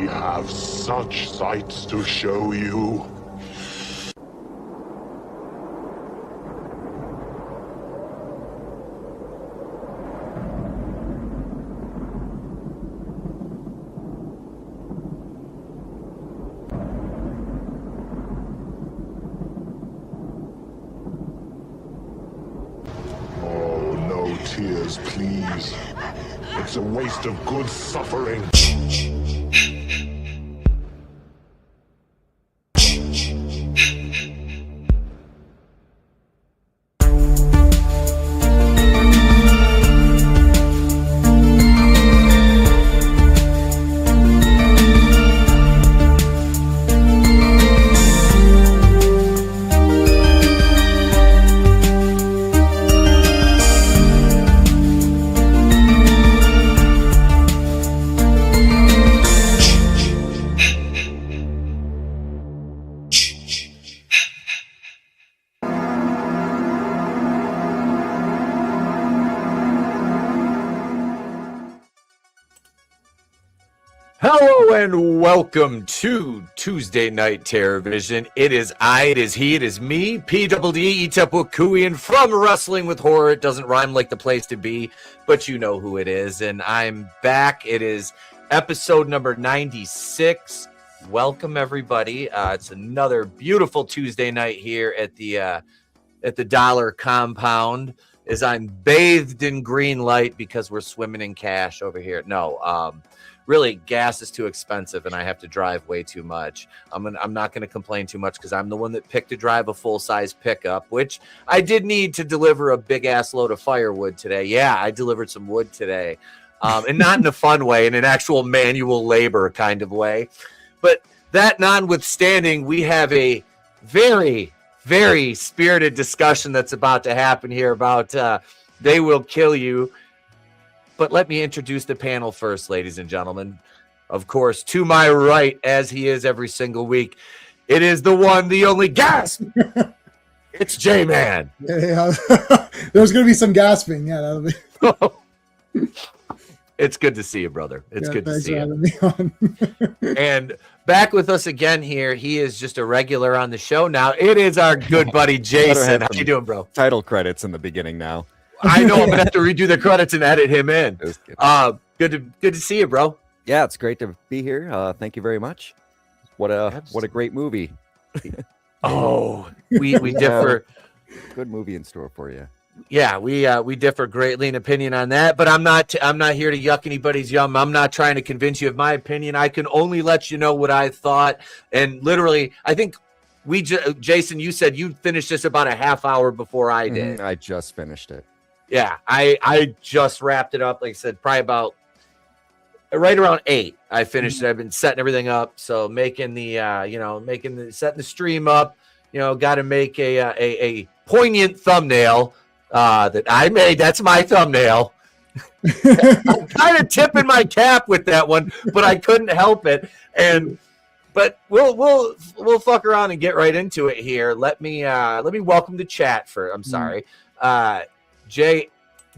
have such sights to show you. Oh, no tears, please. It's a waste of good suffering. Hello and welcome to Tuesday Night Terrorvision. It is I, it is he, it is me, PWD Itepukuian from Wrestling with Horror. It doesn't rhyme like the place to be, but you know who it is. And I'm back. It is episode number 96. Welcome everybody. It's another beautiful Tuesday night here at the Dollar Compound as I'm bathed in green light because we're swimming in cash over here. Really, gas is too expensive, and I have to drive way too much. I'm not going to complain too much because I'm the one that picked to drive a full-size pickup, which I did need to deliver a big-ass load of firewood today. Yeah, I delivered some wood today, and not in a fun way, in an actual manual labor kind of way. But that notwithstanding, we have a very, very spirited discussion that's about to happen here about They Will Kill You. But let me introduce the panel first, ladies and gentlemen. Of course, to my right, as he is every single week, it is the one, the only gasp. It's J-Man. Yeah. There's going to be some gasping. Yeah, that'll be. It's good to see you, brother. It's good to see you. Me on. And back with us again here, he is just a regular on the show now. It is our good buddy Jaycen. How you doing, bro? Title credits in the beginning now. I know I'm gonna have to redo the credits and edit him in. Good to see you, bro. Yeah, it's great to be here. Thank you very much. What a great movie. Oh, we differ. Good movie in store for you. Yeah, we differ greatly in opinion on that, but I'm not here to yuck anybody's yum. I'm not trying to convince you of my opinion. I can only let you know what I thought. And literally, I think Jaycen, you said you finished this about a half hour before I did. I just finished it. Yeah, I just wrapped it up. Like I said, probably about right around 8. I finished it. I've been setting everything up. So making setting the stream up, got to make a poignant thumbnail that I made. That's my thumbnail. I'm kind of tipping my cap with that one, but I couldn't help it. But we'll fuck around and get right into it here. Let me welcome the chat for. I'm sorry.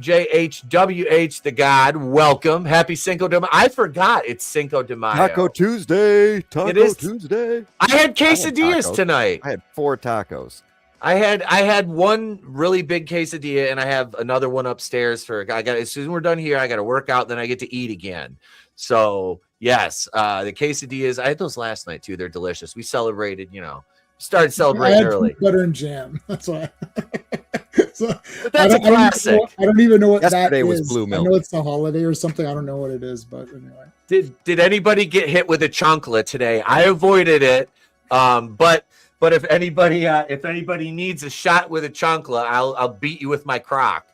JHWH the God, welcome. Happy Cinco de Mayo. I forgot it's Cinco de Mayo. Taco Tuesday. Tuesday. I had quesadillas tonight. I had 4 tacos. I had one really big quesadilla, and I have another one upstairs as soon as we're done here, I got to work out, then I get to eat again. So yes, the quesadillas, I had those last night too. They're delicious. We celebrated, started celebrating early. Butter and jam. That's why. But that's a classic. I don't even know what Yesterday that was is. blue milk. I know it's a holiday or something. I don't know what it is, but anyway. Did anybody get hit with a chunkla today? I avoided it. But if anybody needs a shot with a chunkla, I'll beat you with my crock.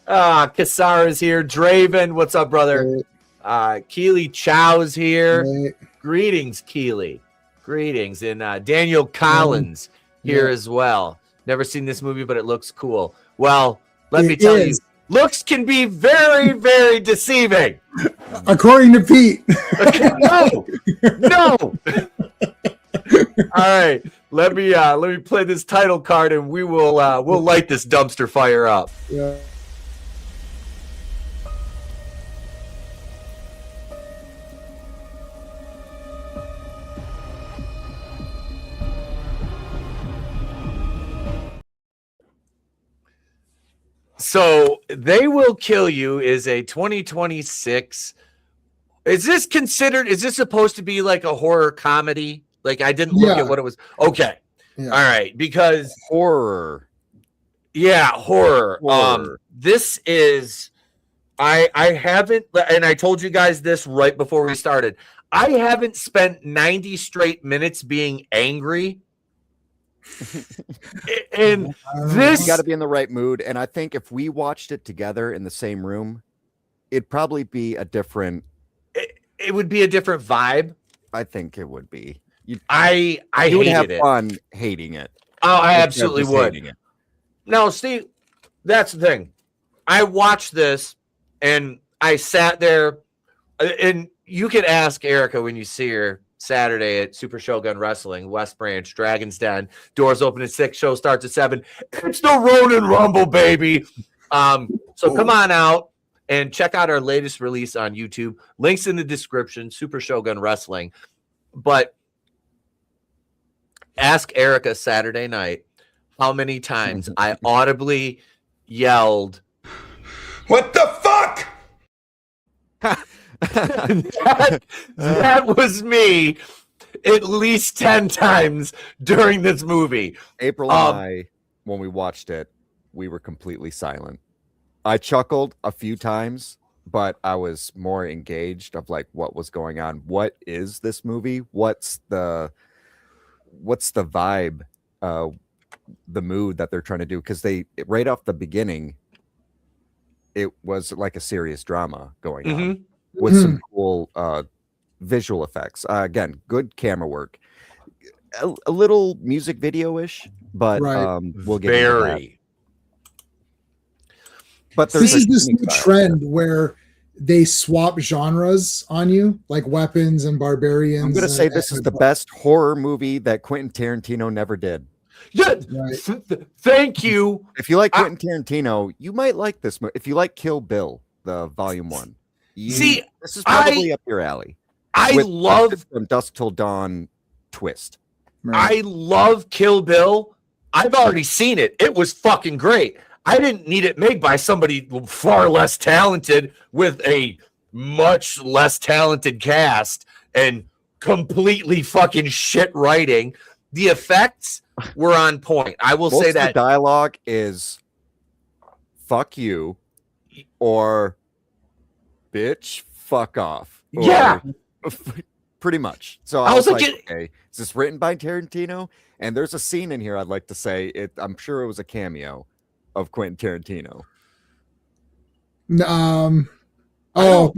Kasara's here. Draven, what's up, brother? Keely Chow's here. Right. Greetings, Keely. Greetings. And Daniel Collins here as well. Never seen this movie, but it looks cool. Well, let me tell you, looks can be very, very deceiving. According to Pete. No. All right. Let me play this title card and we'll light this dumpster fire up. Yeah. So They Will Kill You is a 2026. Is this supposed to be like a horror comedy? Like, I didn't look at what it was. Okay. Yeah. All right. Because Horror. yeah, horror. Horror. This is, I haven't, and I told you guys this right before we started. I haven't spent 90 straight minutes being angry. And this You got to be in the right mood. And I think if we watched it together in the same room, it'd probably be a different. it would be a different vibe. I think it would be. I You would have hated it. fun hating it. Oh, I instead of absolutely just would. hating it. No, Steve, that's the thing. I watched this and I sat there, and you can ask Erica when you see her Saturday at Super Shogun Wrestling, West Branch, Dragon's Den. Doors open at 6, show starts at 7. It's the Ronin Rumble, baby. So come on out and check out our latest release on YouTube. Links in the description, Super Shogun Wrestling. But ask Erica Saturday night how many times I audibly yelled, What the fuck? that was me at least 10 times during this movie. April and I, when we watched it, we were completely silent. I chuckled a few times, but I was more engaged of like what was going on. What is this movie? What's the vibe, the mood that they're trying to do? Because they right off the beginning, it was like a serious drama going on with some cool visual effects. Again, good camera work, a little music video-ish, but we'll get into that. But this is this new trend where they swap genres on you, like weapons and barbarians. I'm going to say this is the best horror movie that Quentin Tarantino never did. Yeah, thank you. If you like Quentin Tarantino, you might like this movie. If you like Kill Bill, the Volume 1, see, this is probably up your alley. I love From Dusk Till Dawn twist. I love Kill Bill. I've already seen it. It was fucking great. I didn't need it made by somebody far less talented with a much less talented cast and completely fucking shit writing. The effects were on point. I will say that the dialogue is fuck you or bitch fuck off. Yeah. Pretty much. So I was like, okay, is this written by Tarantino? And there's a scene in here I'd like to say I'm sure it was a cameo of Quentin Tarantino. Oh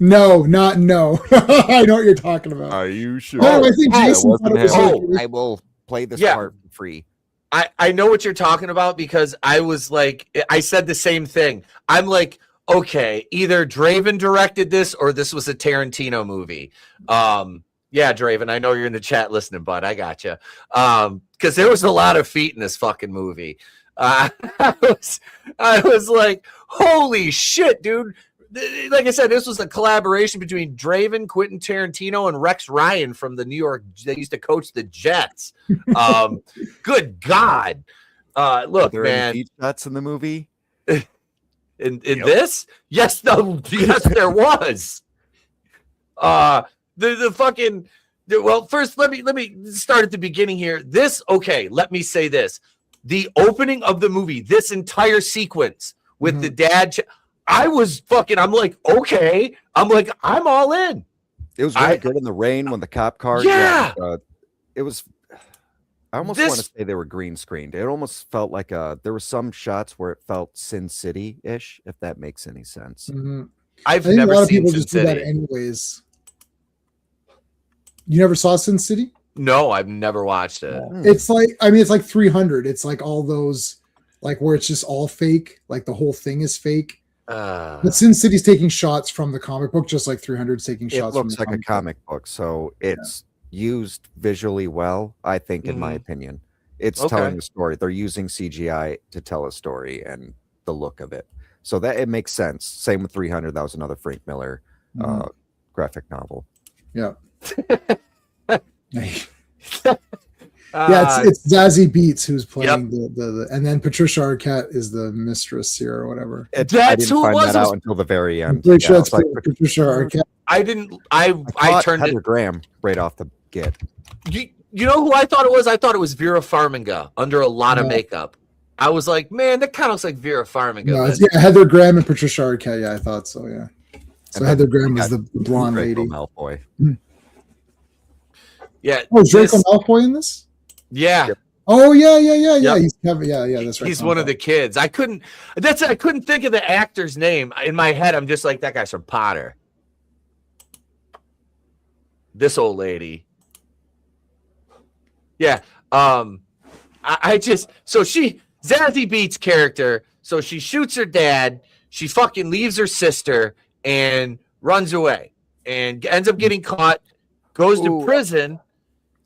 no, not no. I know what you're talking about. Are you sure? No, I think Jaycen thought it was I will play this part for free. I know what you're talking about because I was like, I said the same thing. I'm like, okay, either Draven directed this or this was a Tarantino movie. Yeah, Draven, I know you're in the chat listening, bud. I got you. Because there was a lot of feet in this fucking movie. I was like, holy shit, dude. Like I said, this was a collaboration between Draven, Quentin Tarantino, and Rex Ryan from the New York. They used to coach the Jets. Good God. Look, there man. Any shots in the movie? In this? Yes, yes, there was. The fucking well, first let me start at the beginning here. Let me say this. The opening of the movie, this entire sequence with the dad, I'm like, okay. I'm like, I'm all in. It was really good in the rain when the cop car. It was. I almost want to say they were green screened. It almost felt like there were some shots where it felt Sin City-ish, if that makes any sense. I've I think never a lot of seen people Sin just do City. that anyways. You never saw Sin City? No, I've never watched it. It's like, it's like 300. It's like all those, like where it's just all fake. Like the whole thing is fake. But Sin City's taking shots from the comic book, just like 300's taking shots. It looks like a comic book, so it's used visually well. I think, in my opinion, it's telling the story. They're using CGI to tell a story and the look of it, so that it makes sense. Same with 300. That was another Frank Miller graphic novel. Yeah. Yeah, it's Zazie Beetz who's playing the and then Patricia Arquette is the mistress here or whatever. I didn't find that out until the very end. I'm pretty sure it's like Patricia Arquette. I turned Heather Graham right off the get. You know who I thought it was? I thought it was Vera Farmiga under a lot of makeup. I was like, man, that kind of looks like Vera Farmiga. No, it's, Heather Graham and Patricia Arquette. Yeah, I thought so. Yeah. So Heather Graham was the blonde lady. Malfoy. Yeah. Oh, Draco Malfoy in this? Yeah. Yep. Oh yeah. Yep. He's that's right. He's one of the kids. I couldn't think of the actor's name in my head. I'm just like, that guy's from Potter. This old lady. Yeah. Zazie Beetz' character. So she shoots her dad. She fucking leaves her sister and runs away and ends up getting caught. Goes to prison.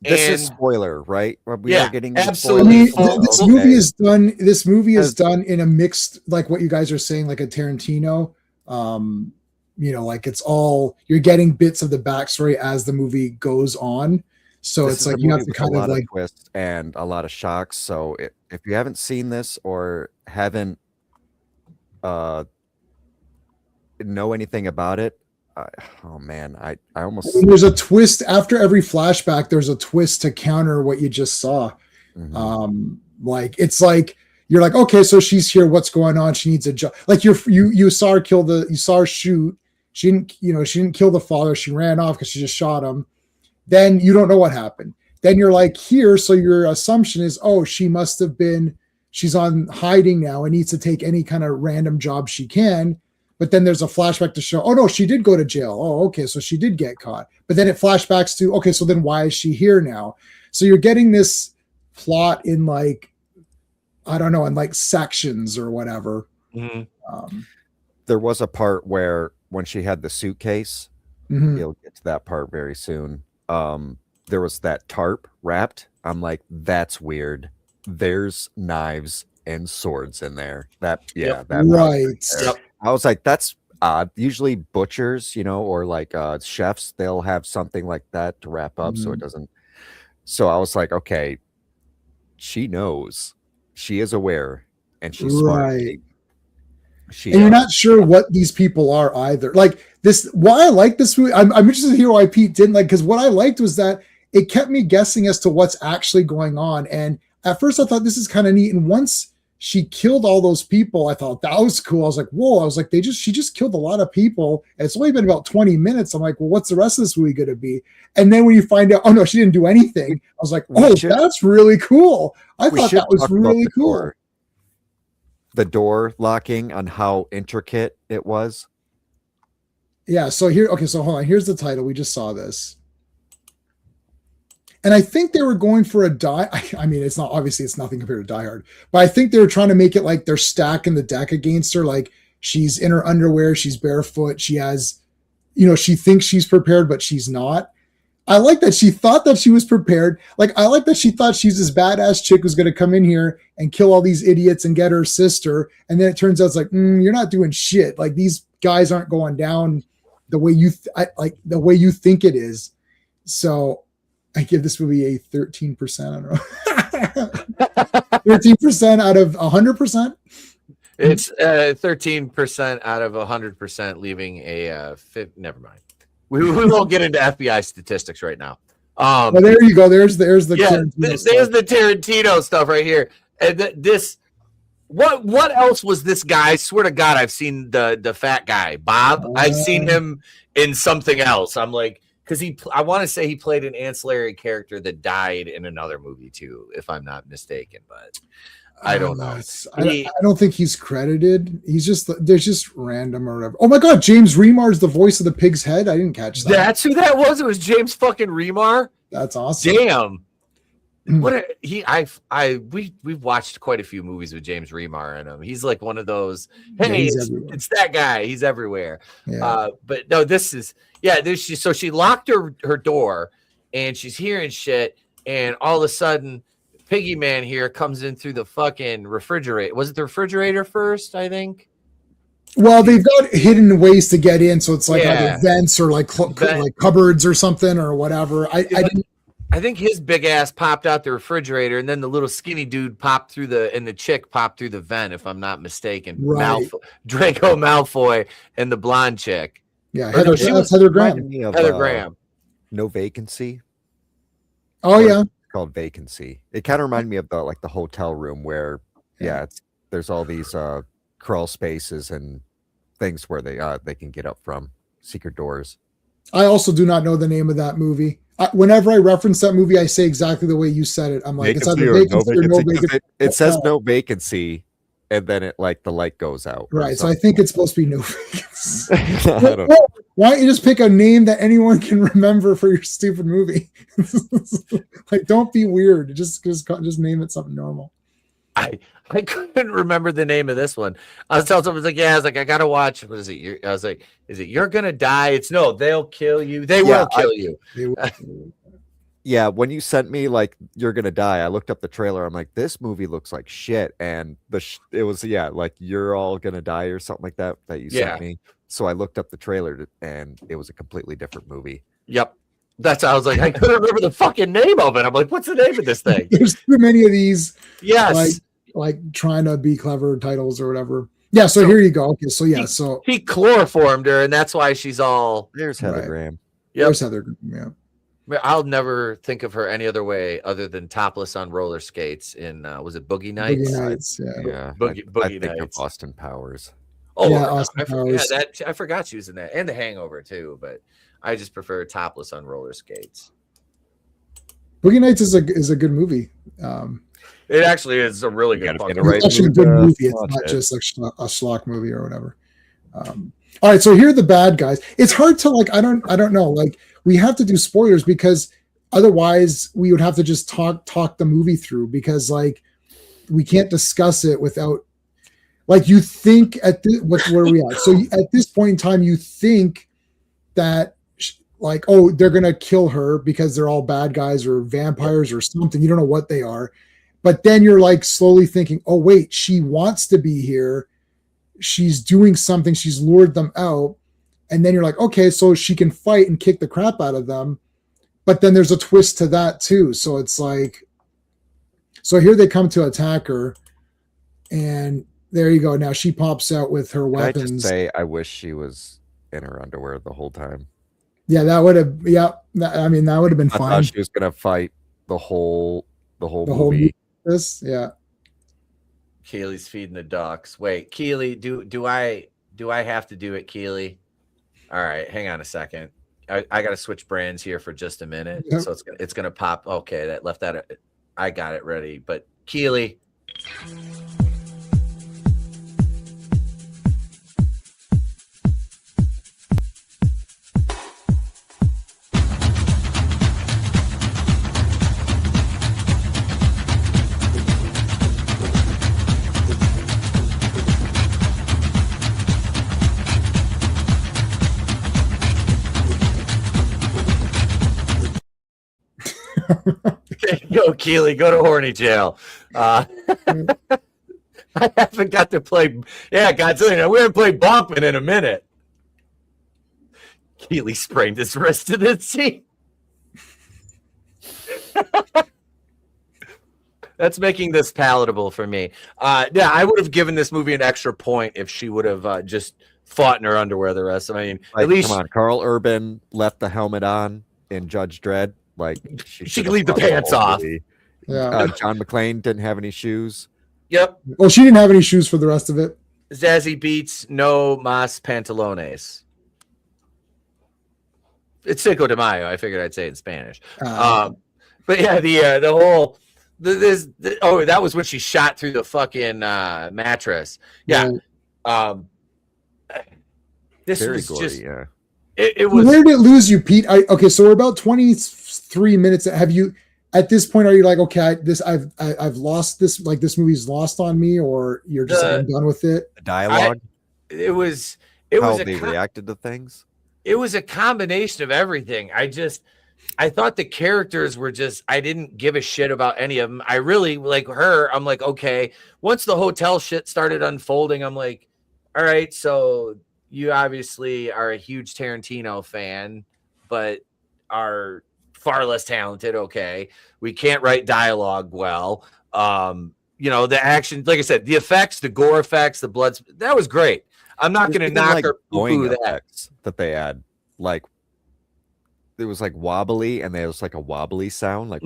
This is spoiler, right? We are getting absolutely. This movie is done. This movie is done in a mixed, like what you guys are saying, like a Tarantino. Like it's all you're getting bits of the backstory as the movie goes on. So it's like you have to kind of like twists and a lot of shocks. So if you haven't seen this or haven't know anything about it, I almost there's a twist after every flashback. There's a twist to counter what you just saw. Mm-hmm. Like it's like you're like, okay, so she's here. What's going on? She needs a job. Like you saw her you saw her shoot. She didn't kill the father. She ran off because she just shot him. Then you don't know what happened. Then you're like here. So your assumption is, oh, she's on hiding now and needs to take any kind of random job she can. But then there's a flashback to show, oh no, she did go to jail. Oh, okay. So she did get caught. But then it flashbacks to, okay, so then why is she here now? So you're getting this plot in like, I don't know, in like sections or whatever. Mm-hmm. There was a part where when she had the suitcase, you'll get to that part very soon. There was that tarp wrapped. I'm like, that's weird. There's knives and swords in there. That right. Yep. I was like, that's odd. Usually butchers, or like chefs, they'll have something like that to wrap up so it doesn't. So I was like, okay, she knows. She is aware and she's smart. And you're not sure what these people are either. Like this, why I like this movie, I'm interested to hear why Pete didn't like, because what I liked was that it kept me guessing as to what's actually going on. And at first I thought this is kind of neat. And once she killed all those people, I thought that was cool. I was like, whoa, I was like, she just killed a lot of people. And it's only been about 20 minutes. I'm like, well, what's the rest of this movie going to be? And then when you find out, oh no, she didn't do anything. I was like, oh, that's really cool. I thought that was really cool. The door locking on how intricate it was. Yeah. So hold on. Here's the title. We just saw this. And I think they were going for I mean, it's nothing compared to Die Hard, but I think they were trying to make it like they're stacking the deck against her. Like she's in her underwear, she's barefoot. She has, she thinks she's prepared, but she's not. I like that she thought that she was prepared. Like, I like that she thought she's this badass chick who's going to come in here and kill all these idiots and get her sister. And then it turns out it's like, you're not doing shit. Like these guys aren't going down the way the way you think it is. So I give this movie a 13%. I don't know. 13% out of 100%. It's 13% out of 100%, leaving a never mind. We won't get into FBI statistics right now. Well, there you go. There's the Tarantino stuff right here. And what else was this guy? I swear to God, I've seen the fat guy, Bob. I've seen him in something else. I'm like, because I want to say he played an ancillary character that died in another movie too, if I'm not mistaken, but I don't know. I don't think he's credited. There's just random or whatever. Oh my God, James Remar is the voice of the pig's head. I didn't catch that. That's who that was. It was James fucking Remar. That's awesome. Damn. We've watched quite a few movies with James Remar in them. He's like one of those. Hey, it's that guy. He's everywhere. Yeah. But no, so she locked her door, and she's hearing shit, and all of a sudden, Piggy Man here comes in through the fucking refrigerator. Was it the refrigerator first? I think. Well, they've got hidden ways to get in, so it's like either vents or like cupboards or something or whatever. I didn't. I think his big ass popped out the refrigerator, and then the little skinny dude popped through the chick popped through the vent, if I'm not mistaken. Right. Draco Malfoy and the blonde chick. Yeah, Or no, Heather Graham. Reminded me of, Heather Graham. No Vacancy. Oh yeah, Called Vacancy. It kind of reminded me of the hotel room where there's all these crawl spaces and things where they can get up from, secret doors. I also do not know the name of that movie. Whenever I reference that movie, I say exactly the way you said it. I'm like, it's either vacancy or no vacancy. It says no vacancy, and then it the light goes out. Right. So I think it's supposed to be no vacancy. I don't know. Why don't you just pick a name that anyone can remember for your stupid movie? Like, don't be weird. Just name it something normal. I couldn't remember the name of this one. I was telling someone, I gotta watch. What is it? I was like, is it You're Gonna Die? It's no, they'll kill you. They will kill you. Yeah, when you sent me You're Gonna Die, I looked up the trailer. I'm like, this movie looks like shit, and it was You're All Gonna Die or something like that you sent me. So I looked up the trailer and it was a completely different movie. Yep. That's how I was like, I couldn't remember the fucking name of it. I'm like, what's the name of this thing? There's too many of these. Yes. Like trying to be clever titles or whatever. Yeah, so here you go. Okay, so so he chloroformed her, and that's why she's all. There's Heather Graham. Yep. There's Heather Graham. Yeah. I'll never think of her any other way other than topless on roller skates in was it Boogie Nights? Boogie Nights, yeah. Boogie Nights. Nights. Of Austin Powers. Oh, yeah, Austin Powers. I forgot she was in that, and The Hangover too. But I just prefer topless on roller skates. Boogie Nights is a good movie. It actually is a really good fucking It's actually a good movie. It's not just a schlock movie or whatever. All right, so here are the bad guys. It's hard to I don't know. We have to do spoilers because otherwise we would have to just talk the movie through because we can't discuss it without you think where are we at? So at this point in time, you think that they're gonna kill her because they're all bad guys or vampires or something. You don't know what they are. But then you're slowly thinking, oh, wait, she wants to be here. She's doing something. She's lured them out. And then you're like, okay, so she can fight and kick the crap out of them. But then there's a twist to that too. So it's so here they come to attack her. And there you go. Now she pops out with her weapons. Can I just say, I wish she was in her underwear the whole time. Yeah, that would have, that would have been fine. I thought she was going to fight the whole movie. Yeah. Keely's feeding the ducks. Wait, Keely, do I have to do it, Keely? All right, hang on a second. I got to switch brands here for just a minute. Yep. So it's gonna pop. Okay, that left that. I got it ready. But Keely. Go, Keely, go to horny jail. I haven't got to play. Yeah, Godzilla. We haven't played Bonkman in a minute. Keely sprained his wrist to the scene. That's making this palatable for me. Yeah, I would have given this movie an extra point if she would have just fought in her underwear the rest. I mean, at least come on, Carl Urban left the helmet on in Judge Dredd. She could leave the pants off. Yeah. John McClane didn't have any shoes. Yep. Well, she didn't have any shoes for the rest of it. Zazie Beetz, no mas pantalones. It's Cinco de Mayo. I figured I'd say it in Spanish. But yeah, the whole that was when she shot through the fucking mattress. Yeah. This Very was gory, just yeah. It was. Where did it lose you, Pete? Okay, so we're about 23 minutes. Have you, at this point, are you like, okay, I've lost this, this movie's lost on me, or you're just I'm done with it? The dialogue. It was how they reacted to things. It was a combination of everything. I thought the characters were I didn't give a shit about any of them. I really like her. I'm like, okay. Once the hotel shit started unfolding, I'm like, all right, so you obviously are a huge Tarantino fan, but are far less talented. Okay. We can't write dialogue well. The action, like I said, the effects, the gore effects, the blood, that was great. I'm not going to knock or poo-poo that. That they had, like, it was like wobbly, and there was like a wobbly sound, like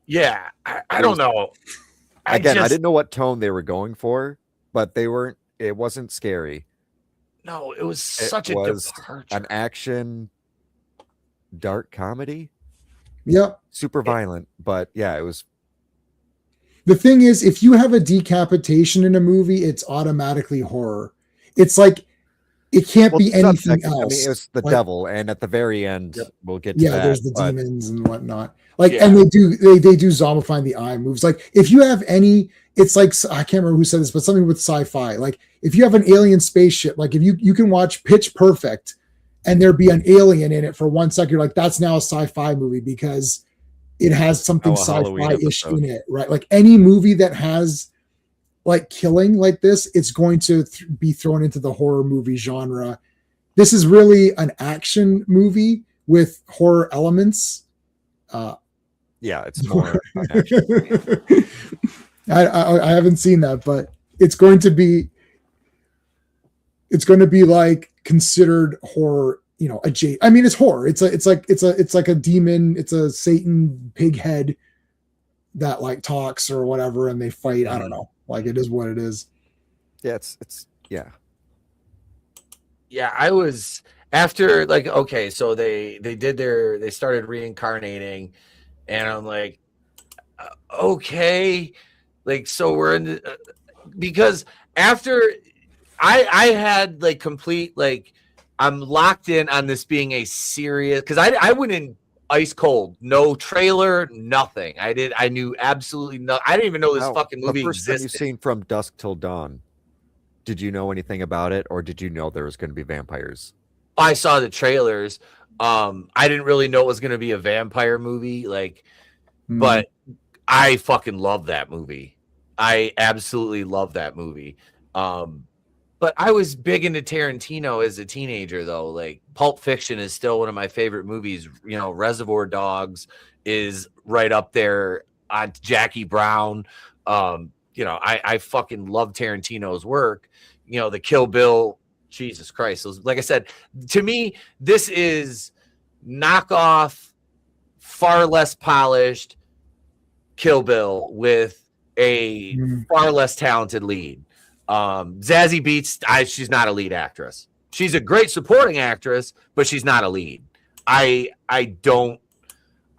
yeah. I don't know. I didn't know what tone they were going for, but it wasn't scary. No, it was such a departure. An action dark comedy. Yep. Super violent, but yeah, it was. The thing is, if you have a decapitation in a movie, it's automatically horror. It's like it can't be anything else. I mean, it's the devil, and at the very end, we'll get to that. Yeah, there's the demons and whatnot. And they do zombifying the eye moves. Like, if you have any, it's like, I can't remember who said this, but something with sci-fi. Like, if you have an alien spaceship, like if you can watch Pitch Perfect and there be an alien in it for 1 second, you're like, that's now a sci-fi movie because it has something sci-fi-ish in it, right? Like any movie that has like killing like this, it's going to be thrown into the horror movie genre. This is really an action movie with horror elements. Yeah, it's more. I haven't seen that, but it's going to be like considered horror. I mean, it's horror. It's like a demon. It's a Satan pig head that like talks or whatever, and they fight. I don't know. Like, it is what it is. Yeah, it's yeah. Yeah, I was after, like, okay, so they started reincarnating, and I'm like, okay, like, so we're in because after I had like complete, like, I'm locked in on this being a serious, because I went in ice cold, no trailer, nothing. I knew absolutely nothing. I didn't even know this fucking movie the first existed. Thing you've seen From Dusk Till Dawn, did you know anything about it, or did you know there was going to be vampires? I saw the trailers. I didn't really know it was going to be a vampire movie, like, but I fucking love that movie. I absolutely love that movie. But I was big into Tarantino as a teenager, though. Like, Pulp Fiction is still one of my favorite movies. Reservoir Dogs is right up there on Jackie Brown. I fucking love Tarantino's work. The Kill Bill, Jesus Christ. So, like I said, to me, this is knockoff, far less polished Kill Bill with a far less talented lead. Zazie Beetz, she's not a lead actress. She's a great supporting actress, but she's not a lead. I don't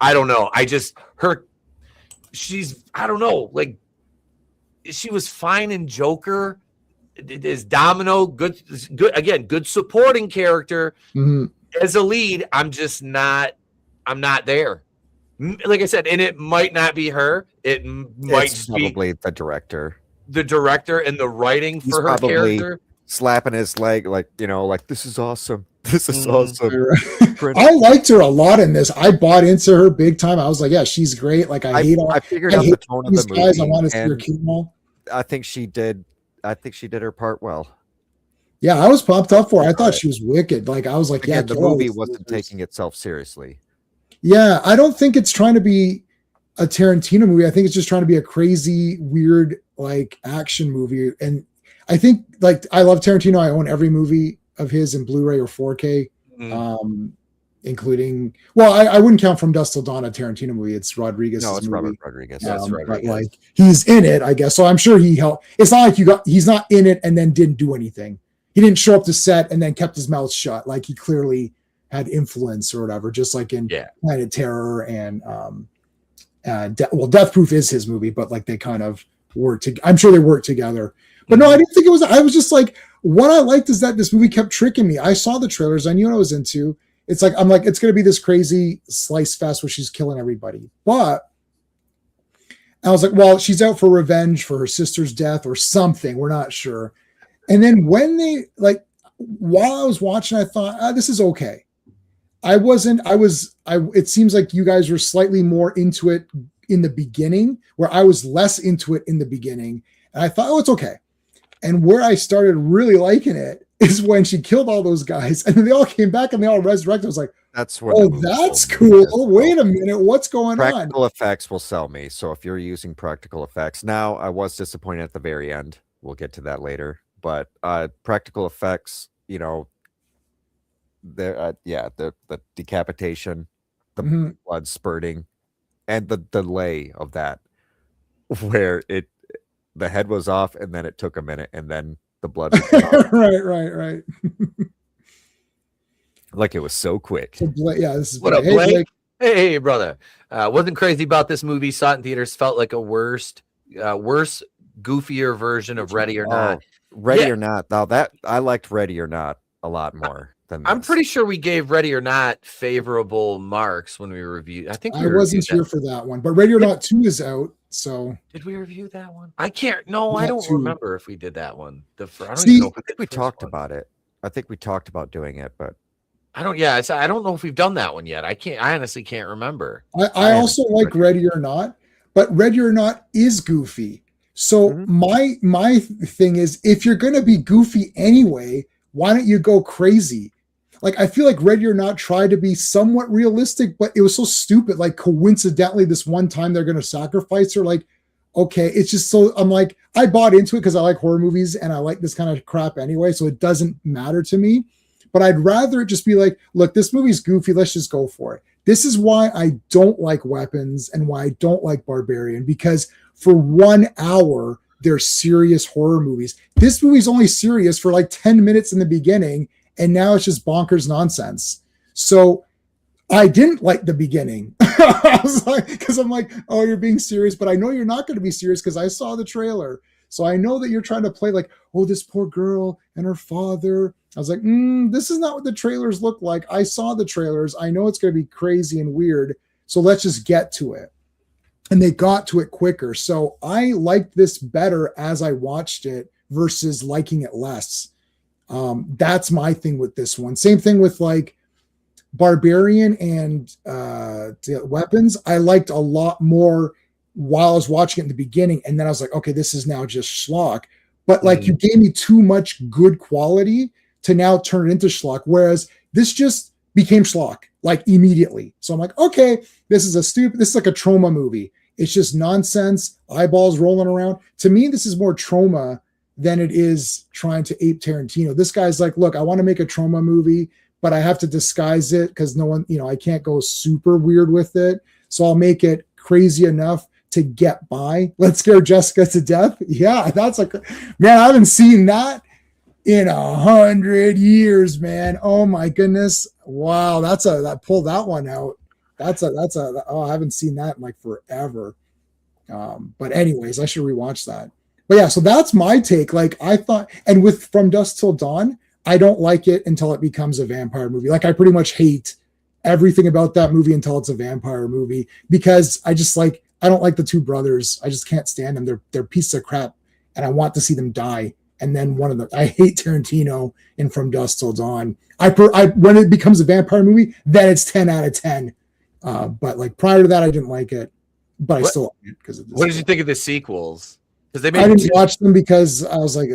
know. I don't know. Like, she was fine in Joker. Is Domino good? Again, good supporting character. As a lead, I'm not there. Like I said, and it might not be her. It's probably the director. The director and the writing for her character, slapping his leg, like, like, this is awesome. This is awesome. I liked her a lot in this. I bought into her big time. I was like, yeah, she's great. Like, I figured out the tone of the movie. Guys, I want to see her keep them all. I think she did her part well. Yeah, I was pumped up for her. I thought she was wicked. Like, I was like, the movie wasn't taking itself seriously. Yeah, I don't think it's trying to be a Tarantino movie. I think it's just trying to be a crazy, weird, like, action movie. And I think, like, I love Tarantino. I own every movie of his in Blu-ray or 4K, including, well, I wouldn't count From Dusk Till Dawn a Tarantino movie. It's Rodriguez. No, it's movie. Robert Rodriguez. That's right. But, like, he's in it, I guess. So I'm sure he helped. It's not like he's not in it and then didn't do anything. He didn't show up to set and then kept his mouth shut. Like, he clearly had influence or whatever, just like in Planet Terror and Death Proof is his movie, but like they kind of I'm sure they worked together. But no, I didn't think it was. I was just like, what I liked is that this movie kept tricking me. I saw the trailers. I knew what I was into. It's like, I'm like, it's going to be this crazy slice fest where she's killing everybody. But I was like, well, she's out for revenge for her sister's death or something. We're not sure. And then while I was watching, I thought, this is okay. It seems like you guys were slightly more into it in the beginning, where I was less into it in the beginning. And I thought, it's okay. And where I started really liking it is when she killed all those guys, and then they all came back and they all resurrected. I was like, That's what. oh, that's cool. Wait a minute, what's going on? Practical effects will sell me. So if you're using practical effects, now I was disappointed at the very end. We'll get to that later. But practical effects, you know, the decapitation, the blood spurting, and the delay of that, where the head was off and then it took a minute and then the blood was off. right. Like it was so quick. So this is what up, Blake? Hey, brother. Wasn't crazy about this movie. Saw it in theaters. Felt like a worse, goofier version of Ready or Not. Ready or Not. Now that I liked Ready or Not a lot more than this. I'm pretty sure we gave Ready or Not favorable marks when we reviewed. I think I wasn't here for that one, but Ready or Not 2 is out. So did we review that one? I can't. No, I don't remember if we did that one. I think we talked about it. I think we talked about doing it, but I don't. Yeah, I don't know if we've done that one yet. I honestly can't remember. I also like Ready or Not, but Ready or Not is goofy. So my thing is, if you're gonna be goofy anyway, why don't you go crazy? Like, I feel like Ready or Not tried to be somewhat realistic, but it was so stupid. Like, coincidentally, this one time they're going to sacrifice her. Like, okay, it's just so, I'm like, I bought into it because I like horror movies and I like this kind of crap anyway, so it doesn't matter to me. But I'd rather it just be like, look, this movie's goofy, let's just go for it. This is why I don't like Weapons and why I don't like Barbarian, because for 1 hour, they're serious horror movies. This movie's only serious for like 10 minutes in the beginning, and now it's just bonkers nonsense. So I didn't like the beginning. I was like, because I'm like, oh, you're being serious, but I know you're not going to be serious because I saw the trailer. So I know that you're trying to play like, oh, this poor girl and her father. I was like, this is not what the trailers look like. I saw the trailers. I know it's going to be crazy and weird. So let's just get to it. And they got to it quicker. So I liked this better as I watched it versus liking it less. That's my thing with this one. Same thing with like Barbarian and Weapons. I liked a lot more while I was watching it in the beginning, and then I was like, okay, this is now just schlock. But like you gave me too much good quality to now turn it into schlock, whereas this just became schlock like immediately. So I'm like, okay, this is like a trauma movie. It's just nonsense, eyeballs rolling around. To me, this is more trauma than it is trying to ape Tarantino. This guy's like, look, I want to make a trauma movie, but I have to disguise it because no one, I can't go super weird with it. So I'll make it crazy enough to get by. Let's scare Jessica to death. Yeah, that's like, man, I haven't seen that in 100 years, man. Oh my goodness. Wow. That pulled that one out. I haven't seen that in like forever. But anyways, I should rewatch that. But yeah, so that's my take. Like I thought, and with From Dusk Till Dawn, I don't like it until it becomes a vampire movie. Like I pretty much hate everything about that movie until it's a vampire movie, because I don't like the two brothers. I just can't stand them. They're pieces of crap, and I want to see them die. And then I hate Tarantino in From Dusk Till Dawn. When it becomes a vampire movie, then it's 10 out of 10. But like prior to that, I didn't like it, but I still like it because of this. What did you think of the sequels? I didn't watch them because I was like,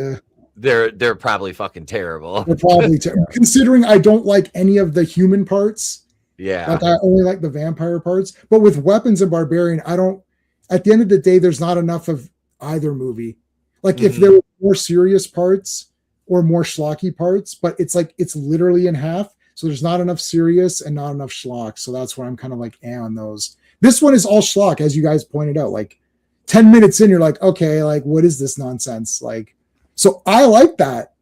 they're probably fucking terrible. They're probably terrible. Considering I don't like any of the human parts. Yeah. Like I only like the vampire parts. But with Weapons and Barbarian, at the end of the day, there's not enough of either movie. Like if there were more serious parts or more schlocky parts, but it's literally in half. So there's not enough serious and not enough schlock. So that's where I'm kind of like on those. This one is all schlock, as you guys pointed out. Like 10 minutes in, you're like, okay, like what is this nonsense? Like, so I like that.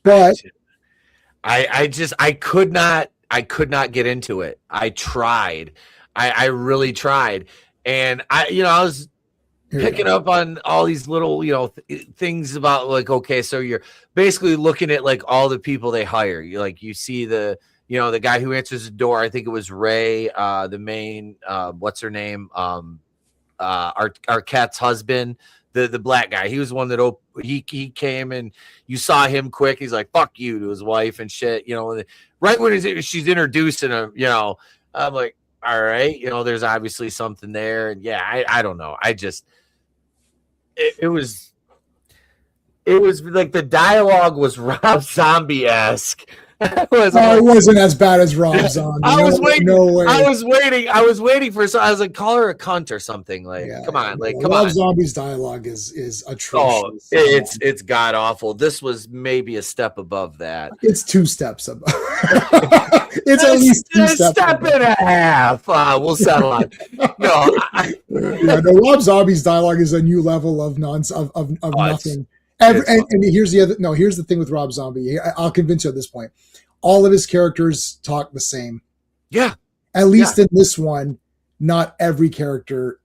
But I could not get into it. I tried. I really tried. And I was picking up on all these little, things about like, okay, so you're basically looking at like all the people they hire. You see the guy who answers the door. I think it was Ray, the main, what's her name? Arquette's husband, the black guy. He was one that he came and you saw him quick. He's like, fuck you to his wife and shit, right when she's introducing him, I'm like, all right, there's obviously something there. And yeah, I don't know. I just, it it was like the dialogue was Rob Zombie-esque. It wasn't as bad as Rob Zombie. I was waiting. No way. I was waiting for. I was like, call her a cunt or something. Like, come on, come on. Rob Zombie's dialogue is atrocious. Oh, it's god awful. This was maybe a step above that. It's 2 steps above. It's at least 2 steps. A step and a half. We'll settle on. No, Rob Zombie's dialogue is a new level of nonsense of nothing. And here's the thing with Rob Zombie. I'll convince you at this point. All of his characters talk the same. Yeah. At least in this one, not every character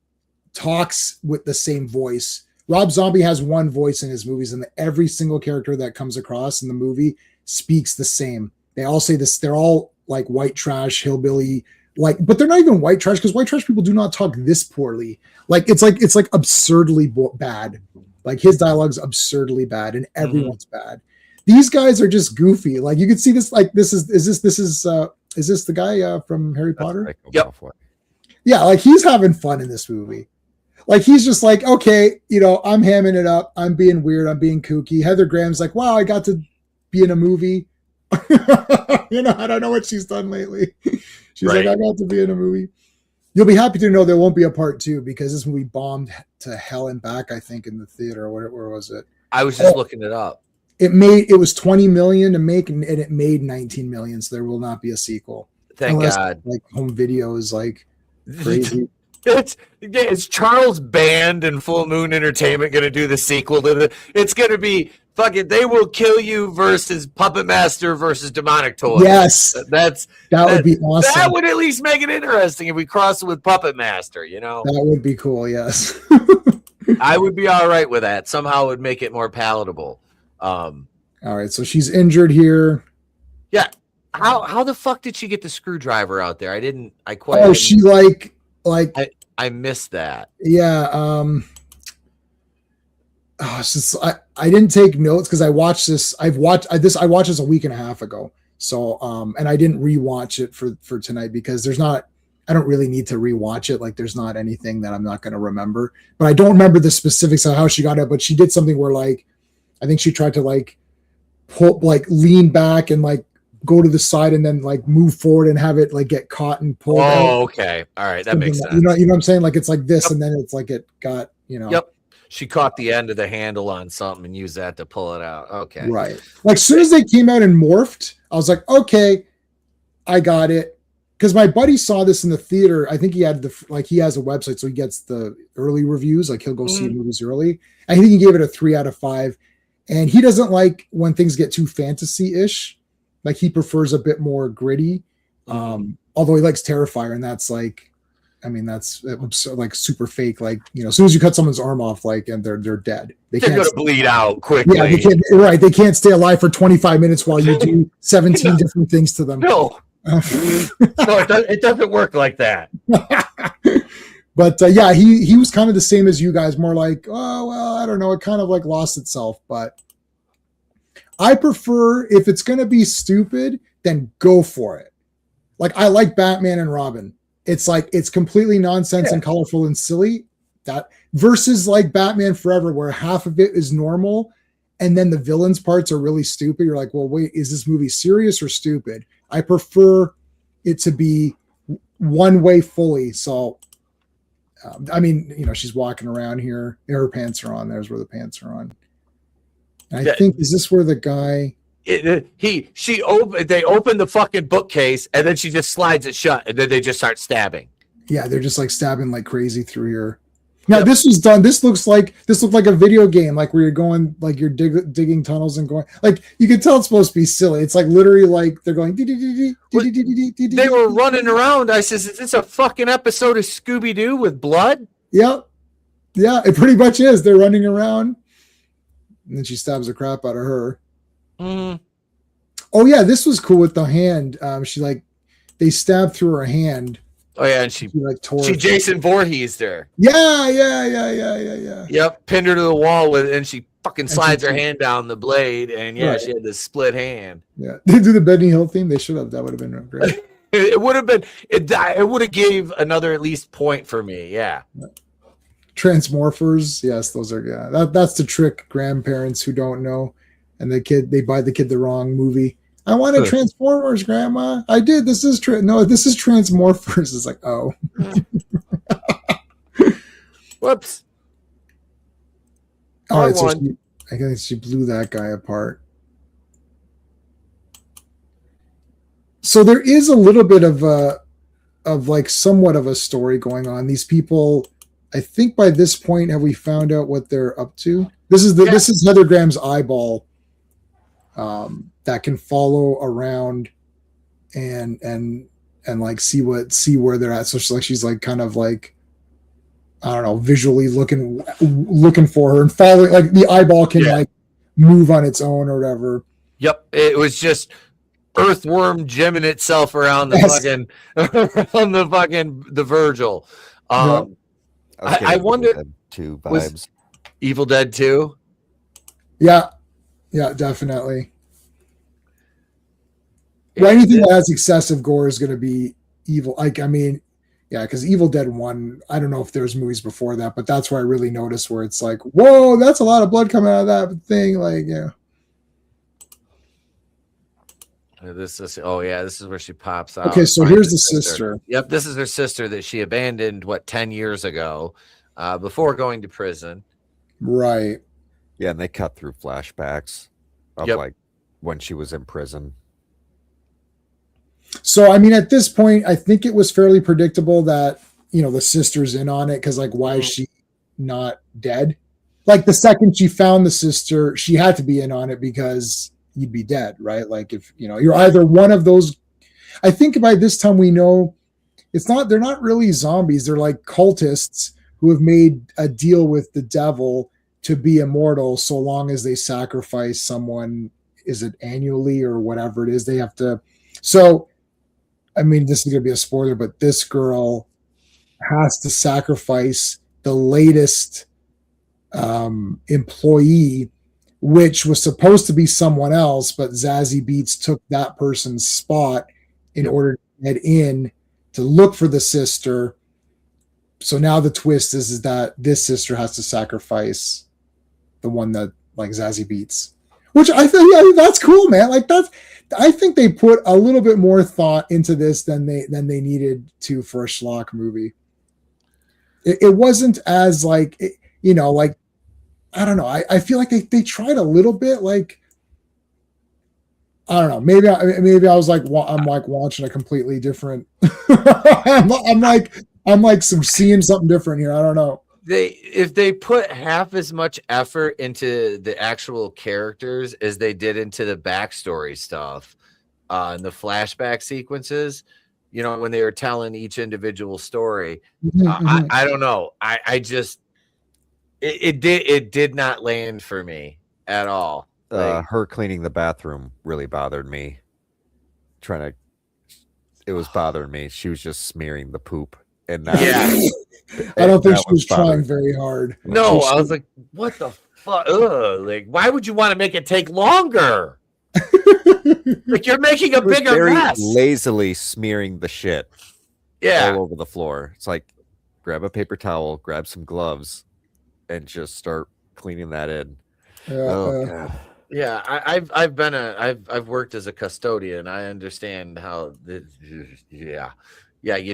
talks with the same voice. Rob Zombie has one voice in his movies, and every single character that comes across in the movie speaks the same. They all say this. They're all like white trash, hillbilly, but they're not even white trash, because white trash people do not talk this poorly. It's like absurdly bad. Like his dialogue's absurdly bad, and everyone's bad. These guys are just goofy. Like you can see this. Like is this the guy from Harry Potter? Yep. Yeah, like he's having fun in this movie. Like he's just like, okay, I'm hamming it up. I'm being weird. I'm being kooky. Heather Graham's like, wow, I got to be in a movie. I don't know what she's done lately. She's like, I got to be in a movie. You'll be happy to know there won't be a part 2, because this movie bombed to hell and back, I think, in the theater. Where was it? I was just looking it up. It was $20 million to make, and it made $19 million. So there will not be a sequel. Thank God. Like home video is like crazy. It's Charles Band and Full Moon Entertainment going to do the sequel to the? It's going to be fucking They Will Kill You versus Puppet Master versus Demonic Toys. Yes, that would be awesome. That would at least make it interesting if we cross it with Puppet Master. That would be cool. Yes, I would be all right with that. Somehow it would make it more palatable. All right, so she's injured here. Yeah. How the fuck did she get the screwdriver out there? She I missed that. Yeah. It's just, I didn't take notes because I watched this. I watched this a week and a half ago. So and I didn't rewatch it for tonight, because I don't really need to rewatch it. Like there's not anything that I'm not going to remember, but I don't remember the specifics of how she got it. But she did something where I think she tried to pull, lean back and go to the side and then move forward and have it get caught and pulled. Oh, okay. All right. That makes sense. You know what I'm saying? It's like this, and then it's it got, Yep. She caught the end of the handle on something and used that to pull it out. Okay. Right. As soon as they came out and morphed, I was like, okay, I got it. Because my buddy saw this in the theater. I think he had he has a website, so he gets the early reviews. He'll go see movies early. I think he gave it a 3 out of 5. And he doesn't like when things get too fantasy-ish. He prefers a bit more gritty. Although he likes Terrifier, and that's that's super fake. As soon as you cut someone's arm off, and they're dead. They're going to bleed out quickly. Yeah, they can't stay alive for 25 minutes while you do 17 different things to them. No. No, it doesn't work like that. But he was kind of the same as you guys, more oh, well, I don't know. It kind of lost itself, but I prefer, if it's going to be stupid, then go for it. I like Batman and Robin. It's it's completely nonsense and colorful and silly. That versus Batman Forever, where half of it is normal and then the villains parts are really stupid. You're like, well, wait, is this movie serious or stupid? I prefer it to be one way fully. So, she's walking around here. Her pants are on. There's where the pants are on. And I think, is this where the guy? They open the fucking bookcase and then she just slides it shut and then they just start stabbing. Yeah, they're just stabbing like crazy through here. Now this was done. This looked like a video game, where you're going, you're digging tunnels and going, you can tell it's supposed to be silly. It's literally they're going. They were running around. I says, is this a fucking episode of Scooby Doo with blood? Yep. Yeah, it pretty much is. They're running around, and then she stabs the crap out of her. Mm. Oh yeah, this was cool with the hand. They stabbed through her hand. Oh yeah, and she tore. She Jason Voorhees'd her. Yeah. Yep, pinned her to the wall and she fucking slides her hand down the blade, and she had this split hand. Yeah, they do the Benny Hill theme. They should have. That would have been great. It would have been. It would have gave another at least point for me. Yeah. Transmorphers. Yes, those are that's to trick grandparents who don't know, and they buy the kid the wrong movie. I wanted Transformers, Grandma. I did. This is this is Transmorphers. It's like, oh. Whoops. All right, so I guess she blew that guy apart. So there is a little bit of like somewhat of a story going on. These people, I think by this point, have we found out what they're up to? This is Heather Graham's eyeball. That can follow around and like see where they're at. So she's like kind of like, I don't know, visually looking for her and following, like the eyeball can like move on its own or whatever. Yep. It was just earthworm gemming itself around the the Virgil. I wonder Evil Dead 2 vibes. Evil Dead 2? Yeah, definitely. Well, anything that has excessive gore is going to be evil. Like, I mean, yeah, because Evil Dead 1, I don't know if there's movies before that, but that's where I really noticed where it's like, whoa, that's a lot of blood coming out of that thing. Like, yeah. This is where she pops out. Okay, so here's the sister. Yep, this is her sister that she abandoned 10 years ago, before going to prison. Right. Yeah, and they cut through flashbacks of like when she was in prison. So I mean, at this point, I think it was fairly predictable that the sister's in on it, because like, why is she not dead? Like the second she found the sister, she had to be in on it because you'd be dead, right? Like if you're either one of those. I think by this time we know they're not really zombies, they're like cultists who have made a deal with the devil to be immortal so long as they sacrifice someone. Is it annually or whatever it is they have to? So I mean, this is going to be a spoiler, but this girl has to sacrifice the latest employee, which was supposed to be someone else, but Zazie Beetz took that person's spot in order to get in to look for the sister. So now the twist is that this sister has to sacrifice the one that like Zazie Beetz, which I think that's cool, man. Like I think they put a little bit more thought into this than they needed to for a schlock movie. It wasn't as like, like, I don't know. I feel like they tried a little bit. Like, I don't know. Maybe I was like, I'm like watching a completely different. I'm like seeing something different here. I don't know. If they put half as much effort into the actual characters as they did into the backstory stuff, and the flashback sequences, when they were telling each individual story, I don't know. I just it did not land for me at all. Her cleaning the bathroom really bothered me. It was bothering me. She was just smearing the poop, and I don't think she was trying very hard. No, I was like, what the fuck? Like, why would you want to make it take longer? Like, you're making a bigger mess. Lazily smearing the shit all over the floor. It's like, grab a paper towel, grab some gloves, and just start cleaning that in. God. Yeah, I've worked as a custodian. I understand how you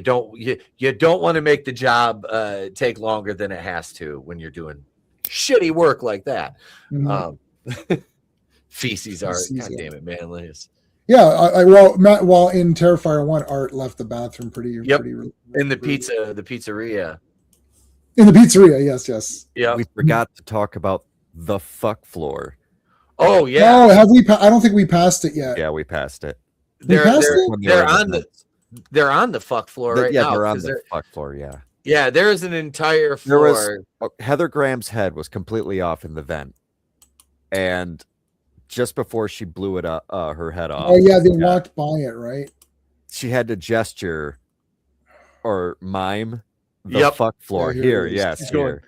don't want to make the job take longer than it has to when you're doing shitty work like that. Feces are, God damn it, man. Yeah, while in Terrifier 1, Art left the bathroom pretty in the pizzeria. In the pizzeria, yes. Yeah, we forgot to talk about the fuck floor. Oh yeah. No, have we? I don't think we passed it yet. Yeah, we passed it. They're on the fuck floor right now. Yeah, they're on the fuck floor. Yeah. Yeah, there's an entire floor. Heather Graham's head was completely off in the vent, and just before she blew it up, her head off. Oh yeah, they walked by it, right? She had to gesture or mime the fuck floor here. Yes, here.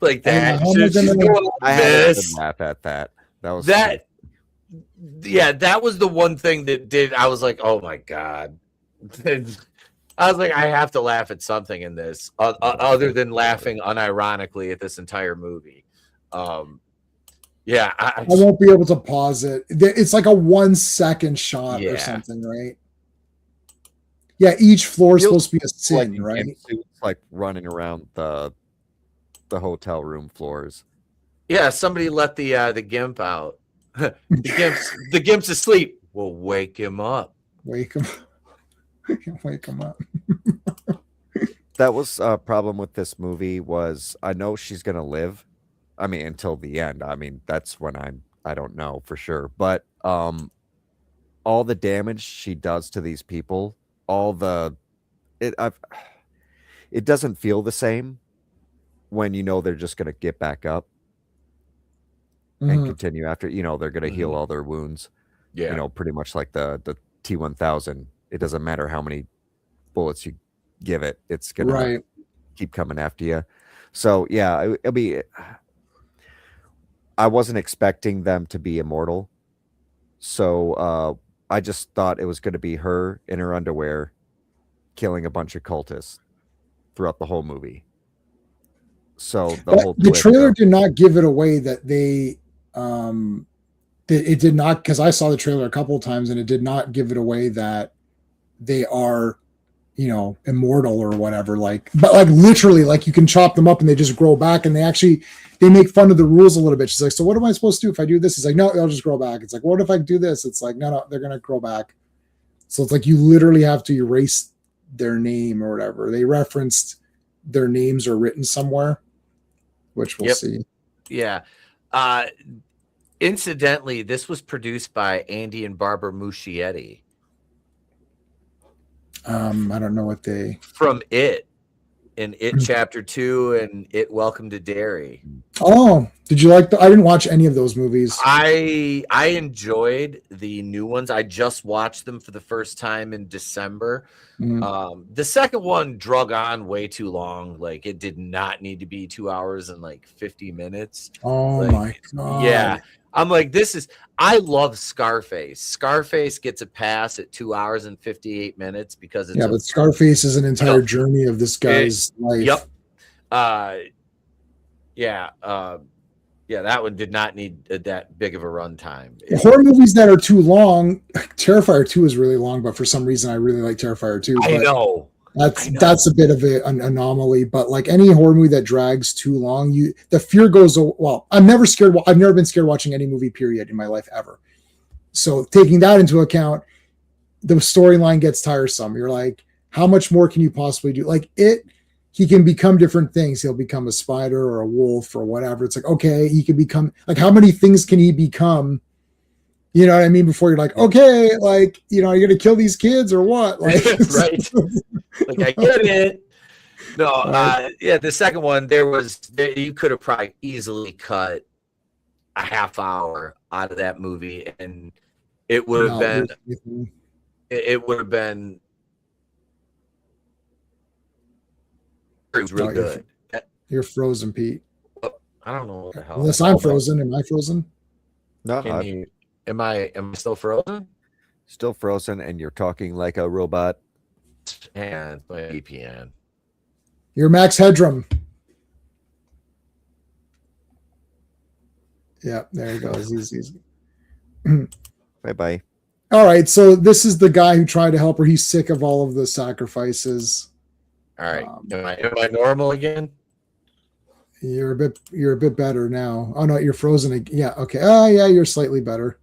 Like that. I had to laugh at that. That was that. Yeah, that was the one thing that did. I was like, oh my god. I was like, I have to laugh at something in this, other than laughing unironically at this entire movie. Yeah, I won't be able to pause it. It's like a 1 second shot or something, right? Yeah, each floor is supposed to be a sin, right? It's like running around the hotel room floors. Yeah, somebody let the gimp out. the gimp's asleep. We'll wake him up. Wake him up. That was a problem with this movie. Was I know she's gonna live. I mean, until the end. I mean, that's when I don't know for sure. But all the damage she does to these people, it doesn't feel the same when you know they're just gonna get back up and continue after. You know, they're gonna heal all their wounds. Yeah. You know, pretty much like the T-1000. It doesn't matter how many bullets you give it, it's gonna keep coming after you. So yeah, it'll be. I wasn't expecting them to be immortal, so I just thought it was going to be her in her underwear killing a bunch of cultists throughout the whole movie. So the trailer did not give it away that they it did not, because I saw the trailer a couple of times and it did not give it away that they are, you know, immortal or whatever, but literally, like, you can chop them up and they just grow back, and they make fun of the rules a little bit. She's like, so what am I supposed to do if I do this? He's like, no, they'll just grow back. It's like, what if I do this? It's like, no, they're gonna grow back. So it's like you literally have to erase their name or whatever. They referenced their names are written somewhere, which we'll see. Yeah. Incidentally, this was produced by Andy and Barbara Muschietti. I don't know what they from It and It Chapter 2 and It Welcome to Derry. Oh, did you like I didn't watch any of those movies. I enjoyed the new ones. I just watched them for the first time in December. The second one drug on way too long. Like, it did not need to be 2 hours and 50 minutes. Oh my God. Yeah. I'm like, I love Scarface. Scarface gets a pass at 2 hours and 58 minutes because it's but Scarface is an entire journey of this guy's life. Yep. That one did not need that big of a runtime. Horror movies that are too long, Terrifier 2 is really long, but for some reason I really like Terrifier 2. I know. That's a bit of an anomaly, but like any horror movie that drags too long, the fear goes. Well, I'm never scared. I've never been scared watching any movie, period, in my life ever. So taking that into account, the storyline gets tiresome. You're like, how much more can you possibly do? Like he can become different things. He'll become a spider or a wolf or whatever. It's like, okay, he can become, like, how many things can he become? You know what I mean? Before you're like, okay, like, you know, are you going to kill these kids or what? Like, right. Like, I get it. No, the second one, you could have probably easily cut a half hour out of that movie, and it would have been, it would have been, it was really good. You're frozen, Pete. I don't know what the hell. Unless I'm frozen. Am I frozen? No. Am I still frozen? Still frozen, and you're talking like a robot. And my VPN. You're Max Headroom. Yeah, there he goes. He's Bye-bye. All right, so this is the guy who tried to help her. He's sick of all of the sacrifices. All right. Am I normal again? You're a bit better now. Oh no, you're frozen again. Yeah, okay. Yeah, you're slightly better.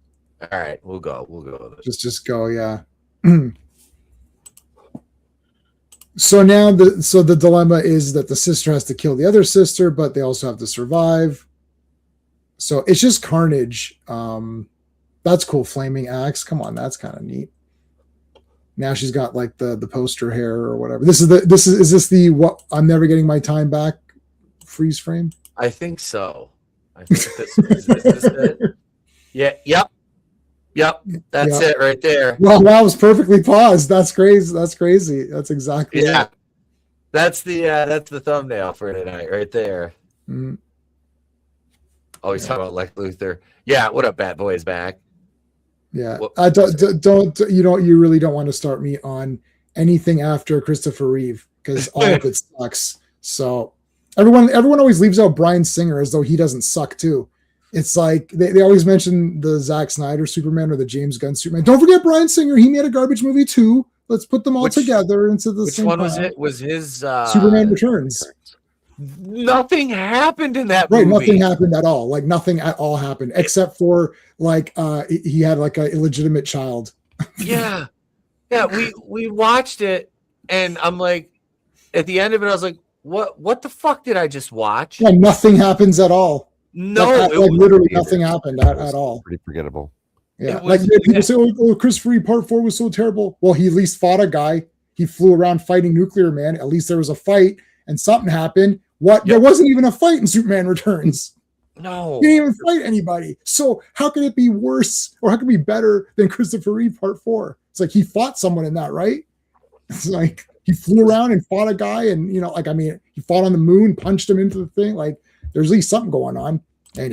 All right, we'll go with it. Just go, yeah. So now the dilemma is that the sister has to kill the other sister, but they also have to survive. So it's just carnage. That's cool. Flaming axe. Come on, that's kind of neat. Now she's got like the poster hair or whatever. Is this the what I'm never getting my time back freeze frame? I think so. I think is this it? Yeah. Yep. That's it right there. Well, that was perfectly paused. That's crazy. That's exactly it. That's the thumbnail for tonight right there. Mm-hmm. Oh, he's talking about Lex Luthor. Yeah, what up, Bat Boy's back. Yeah. I don't you really don't want to start me on anything after Christopher Reeve because all of it sucks. So everyone always leaves out Bryan Singer as though he doesn't suck too. It's like they always mention the Zack Snyder Superman or the James Gunn Superman. Don't forget Bryan Singer. He made a garbage movie too. Let's put them all together into the same. Which one was it? Was his Superman Returns? Nothing happened in that movie. Right, nothing happened at all. Like nothing at all happened except for like he had like an illegitimate child. Yeah. We watched it, and I'm like, at the end of it, I was like, what the fuck did I just watch? Yeah, nothing happens at all. No, like literally nothing happened at all. Pretty forgettable. Yeah, like people say, "Oh, Christopher Reeve Part 4 was so terrible." Well, he at least fought a guy. He flew around fighting Nuclear Man. At least there was a fight, and something happened. What? Yep. There wasn't even a fight in Superman Returns. No, he didn't even fight anybody. So how can it be worse, or how can it be better than Christopher Reeve Part 4? It's like he fought someone in that, right? It's like he flew around and fought a guy, and he fought on the moon, punched him into the thing. Like there's at least something going on. Anyway.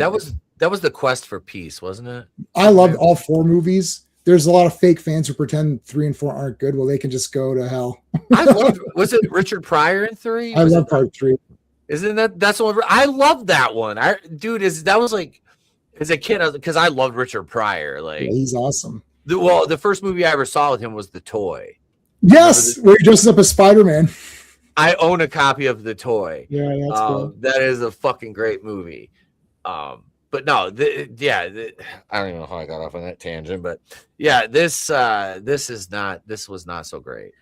That was the quest for peace, wasn't it? I loved all 4 movies. There's a lot of fake fans who pretend 3 and 4 aren't good. Well, they can just go to hell. Was it Richard Pryor in 3? I love Part 3. Isn't that's the one? I love that one. That was like, as a kid, because I loved Richard Pryor. Like, yeah, he's awesome. The first movie I ever saw with him was The Toy. Yes, where he dresses up as Spider-Man. I own a copy of The Toy. Yeah, that's cool. That is a fucking great movie. But no, I don't even know how I got off on that tangent, but yeah, this was not so great.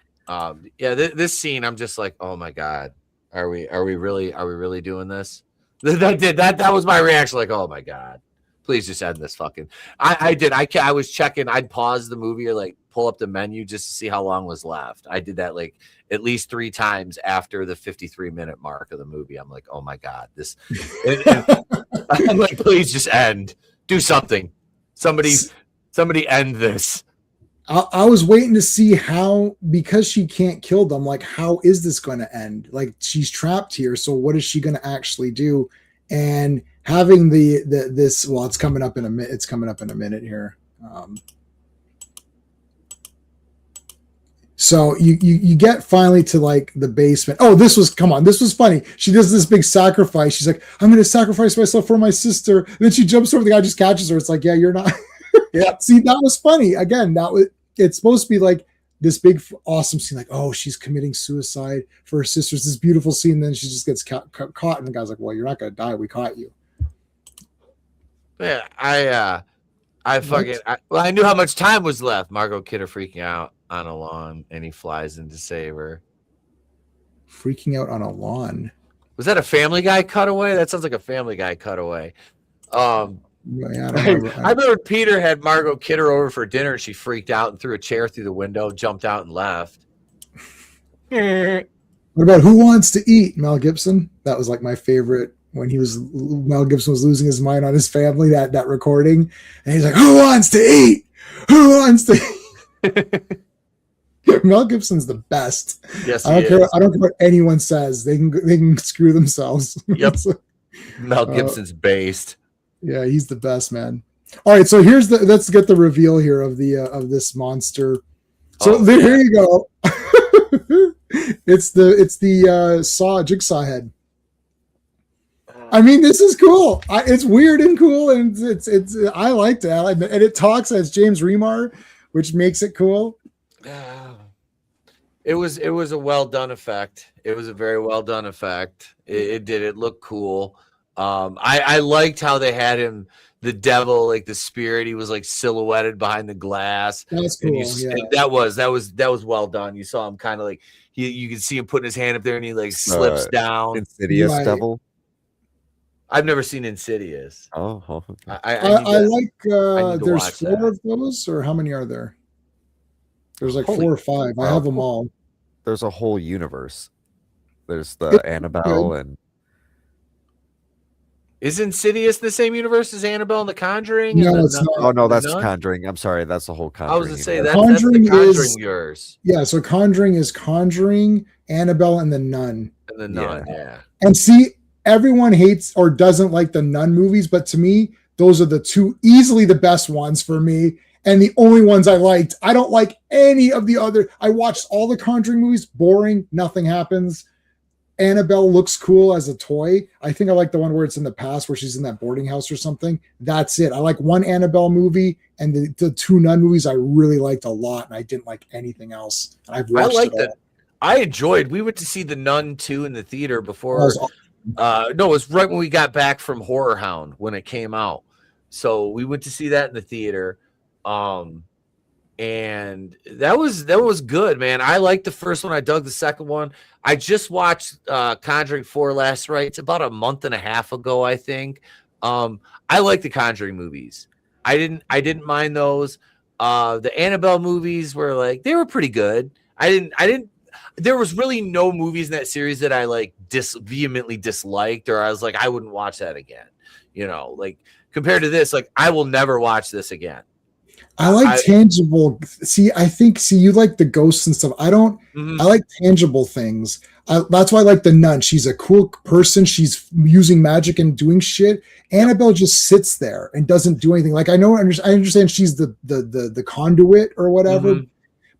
This scene, I'm just like, oh my God, are we really doing this? That was my reaction. Like, oh my God, please just end this fucking. I was checking. I'd pause the movie or like pull up the menu just to see how long was left. I did that like at least 3 times after the 53-minute mark of the movie. I'm like, oh my God, this. I'm like, please just end. Do something. Somebody end this. I was waiting to see how, because she can't kill them, like, how is this going to end? Like, she's trapped here, so what is she going to actually do? And having this, well, it's coming up in a minute. It's coming up in a minute here. So you get finally to like the basement. Oh, this was funny. She does this big sacrifice. She's like, I'm going to sacrifice myself for my sister. And then she jumps over, the guy just catches her. It's like, yeah, you're not. Yeah. See, that was funny. Again, it's supposed to be like this big, awesome scene. Like, oh, she's committing suicide for her sisters. This beautiful scene. Then she just gets caught. And the guy's like, well, you're not going to die. We caught you. Yeah. I knew how much time was left. Margot Kidder freaking out on a lawn, and he flies in to save her. Freaking out on a lawn. Was that a Family Guy cutaway? That sounds like a Family Guy cutaway. I remember Peter had Margot Kidder over for dinner, and she freaked out and threw a chair through the window, jumped out, and left. What about Who Wants to Eat? Mel Gibson. That was like my favorite. When Mel Gibson was losing his mind on his family, that recording, and he's like, "Who wants to eat? Who wants to eat?" Mel Gibson's the best. Yes, I don't care. I don't care what anyone says. They can screw themselves. Yep. Mel Gibson's based. Yeah, he's the best, man. All right, so let's get the reveal here of this monster. So here you go. It's the jigsaw head. I mean, this is cool. It's weird and cool, and it's I liked it. And it talks as James Remar, which makes it cool. It was a well done effect. It was a very well done effect. It looked cool. I liked how they had him, the devil, like the spirit. He was like silhouetted behind the glass. That's cool. That was well done. You saw him kind of like you could see him putting his hand up there, and he like slips down. Insidious devil. I've never seen Insidious. Oh, okay. I like. There's 4 of those, or how many are there? There's like 4 or 5. I have them all. There's a whole universe. There's the Annabelle and. Is Insidious the same universe as Annabelle and The Conjuring? No, it's not. Oh no, that's Conjuring. I'm sorry, that's the whole Conjuring. I was going to say that's the Conjuring yours. Yeah, so Conjuring is Conjuring, Annabelle, and the Nun. And the Nun, yeah. And see, everyone hates or doesn't like the Nun movies, but to me, those are the 2 easily the best ones for me. And the only ones I liked, I don't like any of the other. I watched all the Conjuring movies, boring, nothing happens. Annabelle looks cool as a toy. I think I like the one where it's in the past where she's in that boarding house or something. That's it. I like one Annabelle movie, and the two Nun movies I really liked a lot, and I didn't like anything else. And I've watched I liked it all. it. I enjoyed. We went to see the Nun 2 in the theater before. No, it was right when we got back from Horror Hound when it came out. So we went to see that in the theater. And that was good, man. I liked the first one. I dug the second one. I just watched Conjuring 4 last night. It's about a month and a half ago, I think. I like the Conjuring movies. I didn't mind those. The Annabelle movies were like, they were pretty good. There was really no movies in that series that I like vehemently disliked, or I was like, I wouldn't watch that again. You know, like compared to this, like I will never watch this again. I like tangible. I think you like the ghosts and stuff. I don't. I like tangible things. That's why I like the Nun. She's a cool person. She's using magic and doing shit. Annabelle just sits there and doesn't do anything. Like I understand she's the conduit or whatever.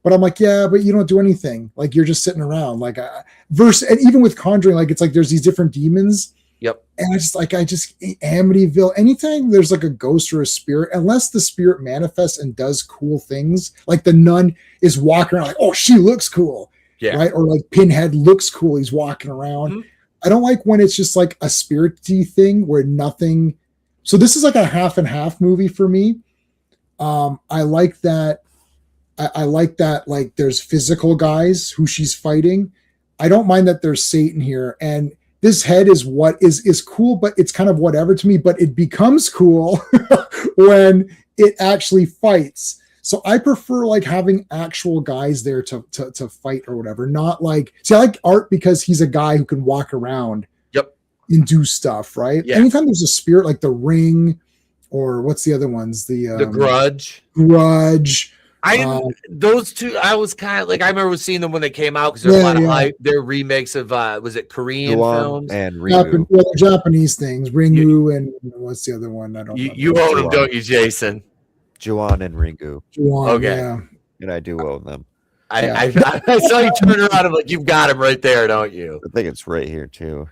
But I'm like, yeah, but you don't do anything. Like you're just sitting around. Like and even with Conjuring, like it's like there's these different demons. Yep. And I just Amityville, anytime there's like a ghost or a spirit, unless the spirit manifests and does cool things, like the Nun is walking around like, oh, she looks cool. Yeah. Right. Or like Pinhead looks cool. He's walking around. I don't like when it's just like a spirity thing where nothing. So this is like a half and half movie for me. I like that. I like that. Like there's physical guys who she's fighting. I don't mind that there's Satan here. And this head is what is cool, but it's kind of whatever to me, but it becomes cool when it actually fights. So I prefer like having actual guys there to fight or whatever. Not like, I like Art because he's a guy who can walk around and do stuff, right? Yeah. Anytime there's a spirit like The Ring or what's the other ones? The Grudge. Those two, I was kind of like, I remember seeing them when they came out because there's a lot of hype. They're remakes of, was it Korean films? And Ringu. Japanese things, Ringu and what's the other one? I don't know. You own them, don't you, Jaycen? Juon and Ringu. Okay. Yeah. And I do own them. I saw you turn around and like, you've got them right there, don't you? I think it's right here too.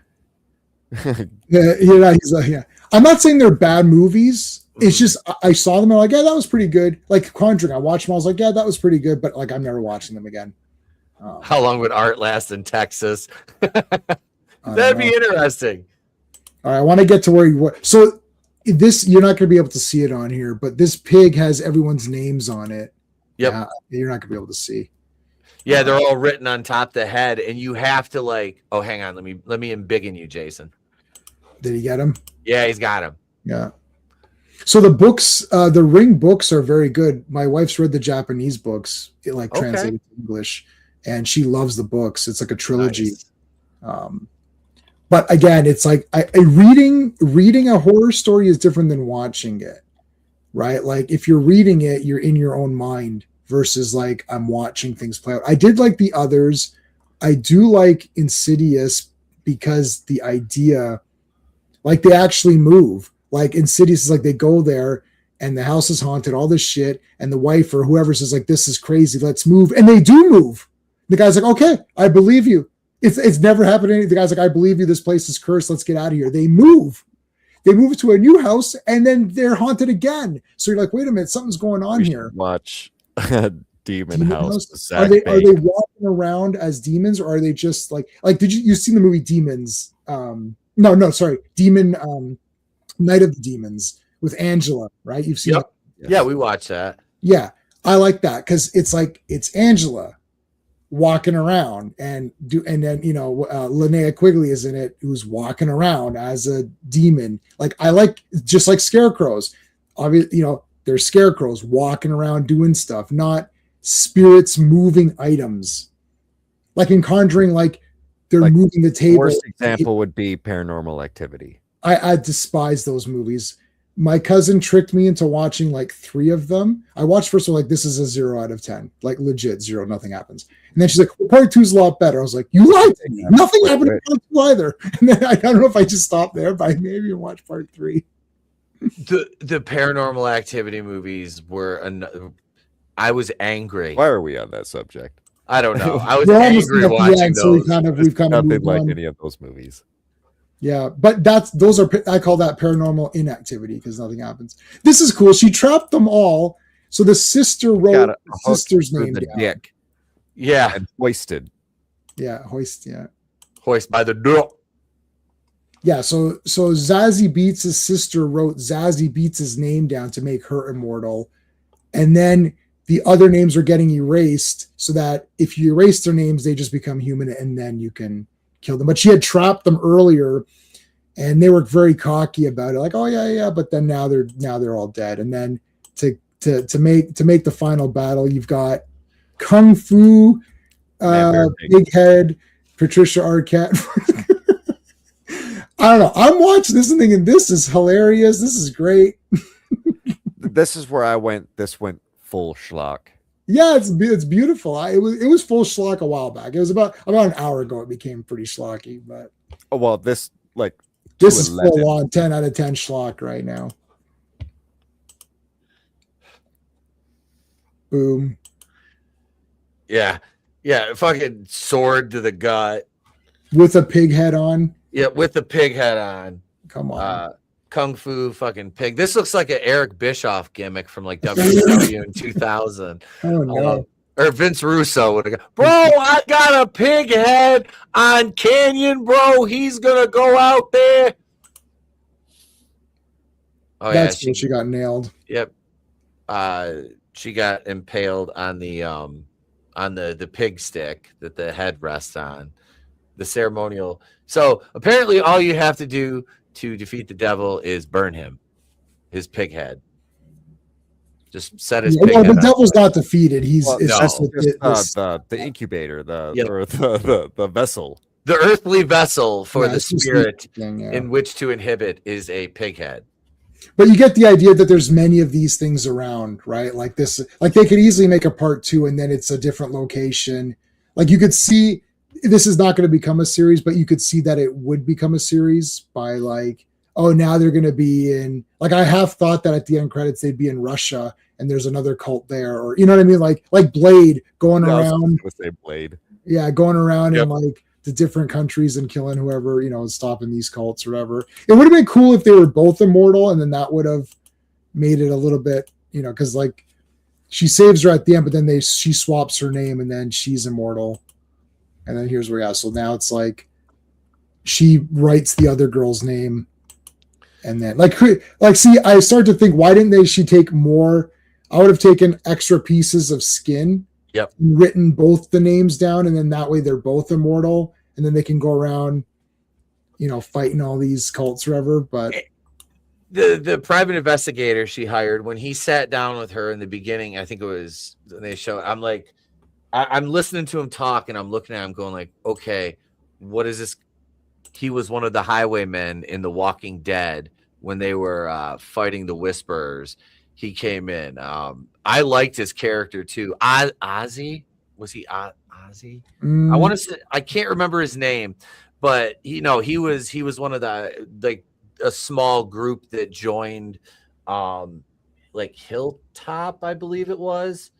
Yeah. I'm not saying they're bad movies. It's just I saw them and I'm like, yeah, that was pretty good. Like Conjuring, I watched them. I was like, yeah, that was pretty good. But like, I'm never watching them again. How long would Art last in Texas? That'd be interesting. All right, I want to get to where you were. So this, you're not going to be able to see it on here, but this pig has everyone's names on it. Yep. You're not going to be able to see. Yeah, they're all written on top of the head, and you have to like. Oh, hang on. Let me embiggen you, Jaycen. Did he get him? Yeah, he's got him. Yeah. So the books, the Ring books are very good. My wife's read the Japanese books, translated to English, and she loves the books. It's like a trilogy. Nice. But again, it's like reading a horror story is different than watching it, right? Like if you're reading it, you're in your own mind versus like I'm watching things play out. I did like the others. I do like Insidious because the idea, like they actually move. Like Insidious is like they go there and the house is haunted, all this shit, and the wife or whoever says like, this is crazy, let's move. And they do move. The guy's like, okay, I believe you. It's never happened to any. The guy's like, I believe you, this place is cursed, let's get out of here. They move. They move to a new house and then they're haunted again. So you're like, wait a minute, something's going on here. Watch Demon House. Are they walking around as demons, or are they just like did you seen the movie Demons? Demon Night of the Demons with Angela, right? You've seen it? Yeah, we watched that. Yeah, I like that because it's like it's Angela walking around and then Linnea Quigley is in it, who's walking around as a demon. Like I like just like scarecrows. Obviously, they're scarecrows walking around doing stuff, not spirits moving items. Like in Conjuring, like they're moving the table. Worst example would be Paranormal Activity. I despise those movies. My cousin tricked me into watching like 3 of them. I watched first of all, like this is a 0 out of 10, like legit 0, nothing happens. And then she's like, well, part 2 is a lot better. I was like, you lied to me. Nothing happened in part 2 either. And then I don't know if I just stopped there, but I maybe watch part 3. The Paranormal Activity movies were I was angry. Why are we on that subject? I don't know. I was We're almost angry at the watching end, so those. we've kind of Nothing moved like on. any of those movies. Yeah, but those are, I call that paranormal inactivity because nothing happens. This is cool. She trapped them all. So the sister wrote Got a the sister's hook name through the down. dick Yeah, and hoisted. Yeah, hoist. Yeah, hoist by the door. yeah. So Zazie Beetz' sister wrote Zazie Beetz' name down to make her immortal, and then the other names are getting erased so that if you erase their names, they just become human, and then you can kill them. But she had trapped them earlier, and they were very cocky about it, like, oh yeah. But then now they're all dead. And then to make the final battle, you've got Kung Fu, Big Head, Patricia Arquette. I don't know. I'm watching this and thinking this is hilarious. This is great. This is where this went full schlock. Yeah, it's beautiful. It was full schlock a while back. It was about an hour ago. It became pretty schlocky, but This is full on 10 out of 10 schlock right now. Boom. Yeah. Fucking sword to the gut with a pig head on. Yeah, with the pig head on. Come on. Kung Fu fucking pig. This looks like an Eric Bischoff gimmick from like WCW in 2000. Oh no. Or Vince Russo would have gone, bro, I got a pig head on Canyon, bro. He's gonna go out there. Oh, that's when she got nailed. Yep. She got impaled on the pig stick that the head rests on. The ceremonial. So apparently all you have to do to defeat the devil is burn him, his pig head. Just set his pig head. The devil's not defeated. The incubator, the vessel. The earthly vessel for the spirit in which to inhibit is a pig head. But you get the idea that there's many of these things around, right? Like this, like they could easily make a part 2 and then it's a different location. Like you could see this is not going to become a series, but you could see that it would become a series by like, oh, now they're going to be in, like, I have thought that at the end credits, they'd be in Russia and there's another cult there, or, you know what I mean? Like Blade going around. I was going to say Blade. Yeah. Going around in like the different countries and killing whoever, is stopping these cults or whatever. It would have been cool if they were both immortal, and then that would have made it a little bit, cause like she saves her at the end, but then she swaps her name and then she's immortal. And then here's where, so now it's like she writes the other girl's name. And then see, I start to think, why didn't she take more? I would have taken extra pieces of skin, written both the names down. And then that way they're both immortal. And then they can go around, fighting all these cults or whatever. But the private investigator she hired, when he sat down with her in the beginning, I think it was, they showed, I'm like, I'm listening to him talk and I'm looking at him going like, okay, what is this? He was one of the highwaymen in The Walking Dead when they were fighting the Whisperers. He came in. I liked his character too. Ozzy? Was he Ozzy? I want to say, I can't remember his name, but he was one of the, like, a small group that joined like Hilltop, I believe it was.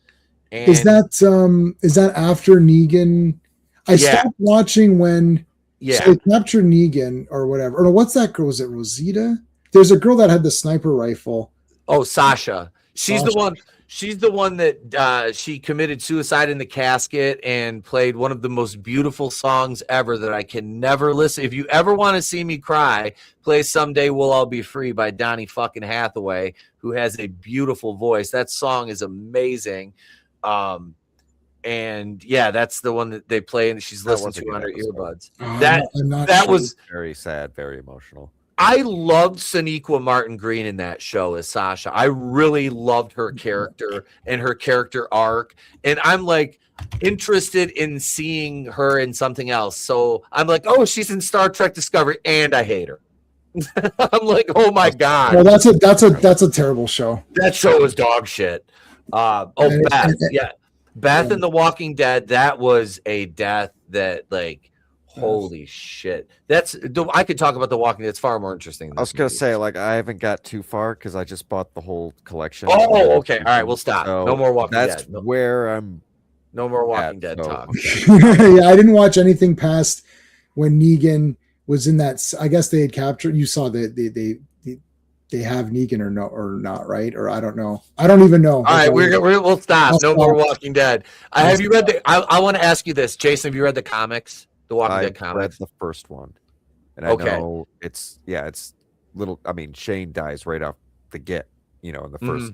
And is that after Negan? I stopped watching when so they captured Negan or whatever. Or no, what's that girl? Was it Rosita? There's a girl that had the sniper rifle. Oh, Sasha. She's the one. She's the one that she committed suicide in the casket and played one of the most beautiful songs ever that I can never listen. If you ever want to see me cry, play "Someday We'll All Be Free" by Donny fucking Hathaway, who has a beautiful voice. That song is amazing. And yeah, that's the one that they play and she's listening to on her earbuds. That was very sad, very emotional. I loved Sonequa Martin Green in that show as Sasha. I really loved her character and her character arc. And I'm like interested in seeing her in something else. So I'm like, oh, she's in Star Trek Discovery and I hate her. I'm like, oh my God. Well, that's a terrible show. That show was dog shit. Beth. Yeah. Beth in The Walking Dead, that was a death that, like, Holy shit! I could talk about The Walking Dead. It's far more interesting. Than I was gonna say, like, I haven't got too far because I just bought the whole collection. Oh, okay. All right, we'll stop. So no more Walking that's Dead. where I'm. No more Walking at, Dead so, talk. okay. Yeah, I didn't watch anything past when Negan was in that. I guess they had captured. You saw that they have Negan or not, right? Or I don't know. I don't even know. All right, we'll stop. I'll No stop. more Walking Dead. Have you read I want to ask you this, Jason. Have you read the comics? The Walking Dead I read comics. the first one, and I know it's little. I mean, Shane dies right off the get, in the first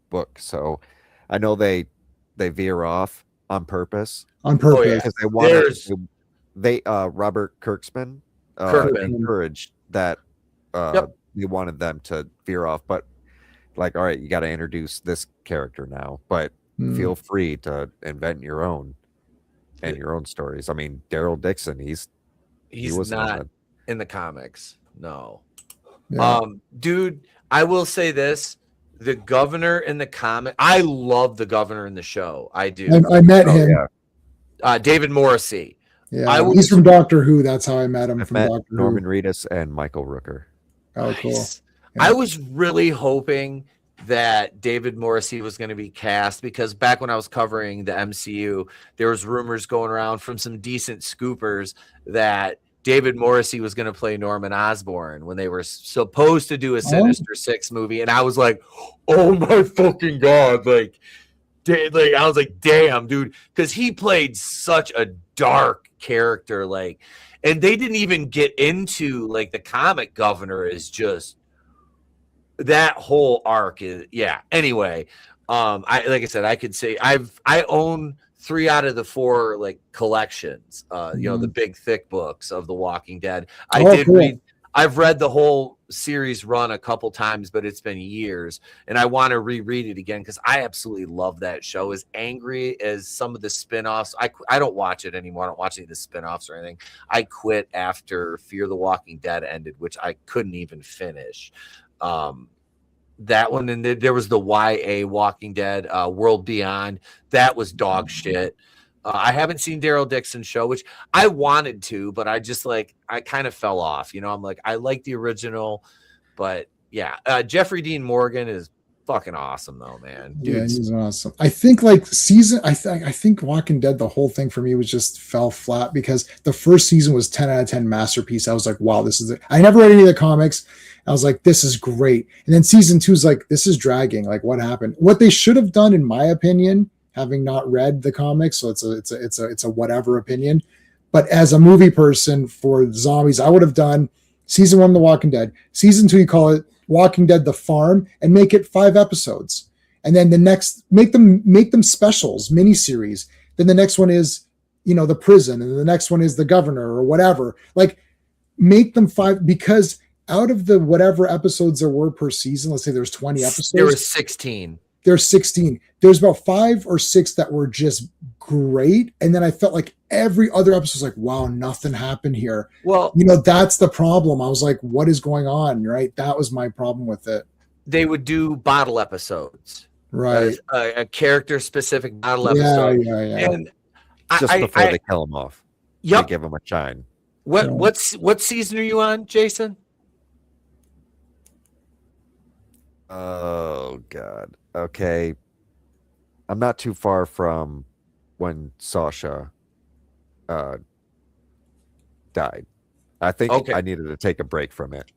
book. So I know they veer off on purpose. On purpose. Because they wanted Robert Kirkman encouraged that they wanted them to veer off, but like, all right, you got to introduce this character now, but feel free to invent your own and your own stories. I mean, Daryl Dixon, he was not in the comics. No. Yeah. Dude, I will say this. The governor in the comic, I love the governor in the show. I do. I met him. Yeah. David Morrissey. Yeah, he's from Doctor Who. That's how I met him. From Doctor Norman Who. Reedus and Michael Rooker. Oh, cool. Nice. Yeah. I was really hoping that David Morrissey was going to be cast because back when I was covering the MCU, there was rumors going around from some decent scoopers that David Morrissey was going to play Norman Osborn when they were supposed to do a Sinister Six movie. And I was like, oh my fucking God. Like I was like, damn, dude. Because he played such a dark character. And they didn't even get into, the comic governor is just, that whole arc is, yeah. Anyway, like I said, I could say I own 3 out of the 4 collections, the big thick books of The Walking Dead. I've read the whole series run a couple times, but it's been years, and I want to reread it again because I absolutely love that show. As angry as some of the spinoffs, I don't watch it anymore. I don't watch any of the spinoffs or anything. I quit after Fear the Walking Dead ended, which I couldn't even finish. That one, and there was the YA Walking Dead, World Beyond. That was dog shit. I haven't seen Daryl Dixon's show, which I wanted to, but I just I kind of fell off. I'm like, I like the original, but yeah, Jeffrey Dean Morgan is fucking awesome though, man. Dude, yeah, he's awesome. I think I think Walking Dead, the whole thing for me was just fell flat because the first season was 10 out of 10 masterpiece. I was like, wow, this is it. I never read any of the comics. I was like, this is great. And then season 2 is like, this is dragging. Like, what happened? What they should have done, in my opinion, having not read the comics, so it's a whatever opinion. But as a movie person for zombies, I would have done season 1 The Walking Dead, season 2 you call it Walking Dead The Farm, and make it 5 episodes. And then the next make them specials, miniseries. Then the next one is, the prison, and the next one is the governor or whatever. Like, make them 5, because out of the whatever episodes there were per season, let's say there's 20 episodes. There was 16. There's 16. There's about 5 or 6 that were just great. And then I felt like every other episode was like, wow, nothing happened here. Well, that's the problem. I was like, what is going on? Right. That was my problem with it. They would do bottle episodes. Right. A character specific bottle episode. Yeah. And just before they kill him off. Yep. They give him a shine. What season are you on, Jason? Oh God. Okay. I'm not too far from when Sasha died. I think I needed to take a break from it.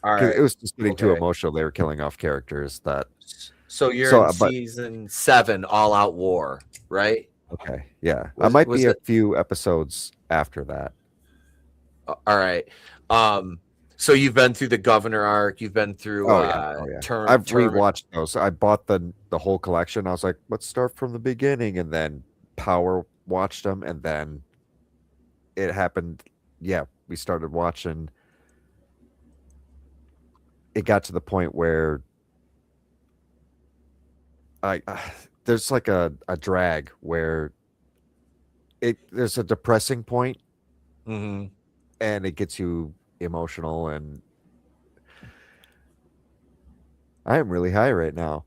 All right. It was just getting too emotional. They were killing off characters that. So you're in season 7, All Out War, right? Okay. Yeah. I might be a few episodes after that. All right. So you've been through the governor arc. You've been through. I've rewatched those. I bought the whole collection. I was like, let's start from the beginning, and then power watched them, and then it happened. Yeah, we started watching. It got to the point where there's like a drag where there's a depressing point, and it gets you emotional, and I am really high right now.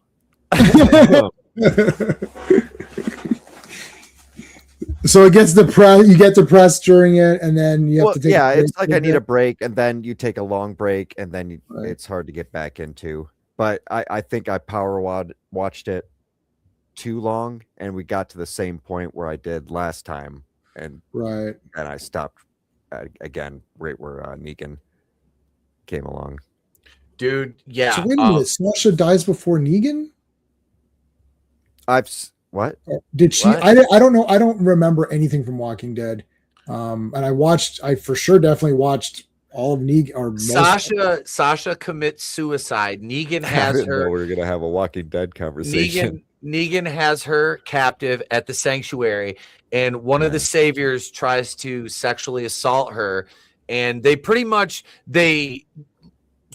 So it gets depressed. You get depressed during it, and then you have to take. Yeah, a break it's like I need a break, and then you take a long break, and then it's hard to get back into. But I think I watched it too long, and we got to the same point where I did last time, and I stopped again right where Negan came along. Dude, yeah. So wait a minute, Sasha dies before Negan? What? Did she? What? I don't know. I don't remember anything from Walking Dead. And I for sure definitely watched all of Negan or Sasha commits suicide. Negan I has didn't her. know we were gonna have a Walking Dead conversation. Negan has her captive at the sanctuary, and one of the saviors tries to sexually assault her, and they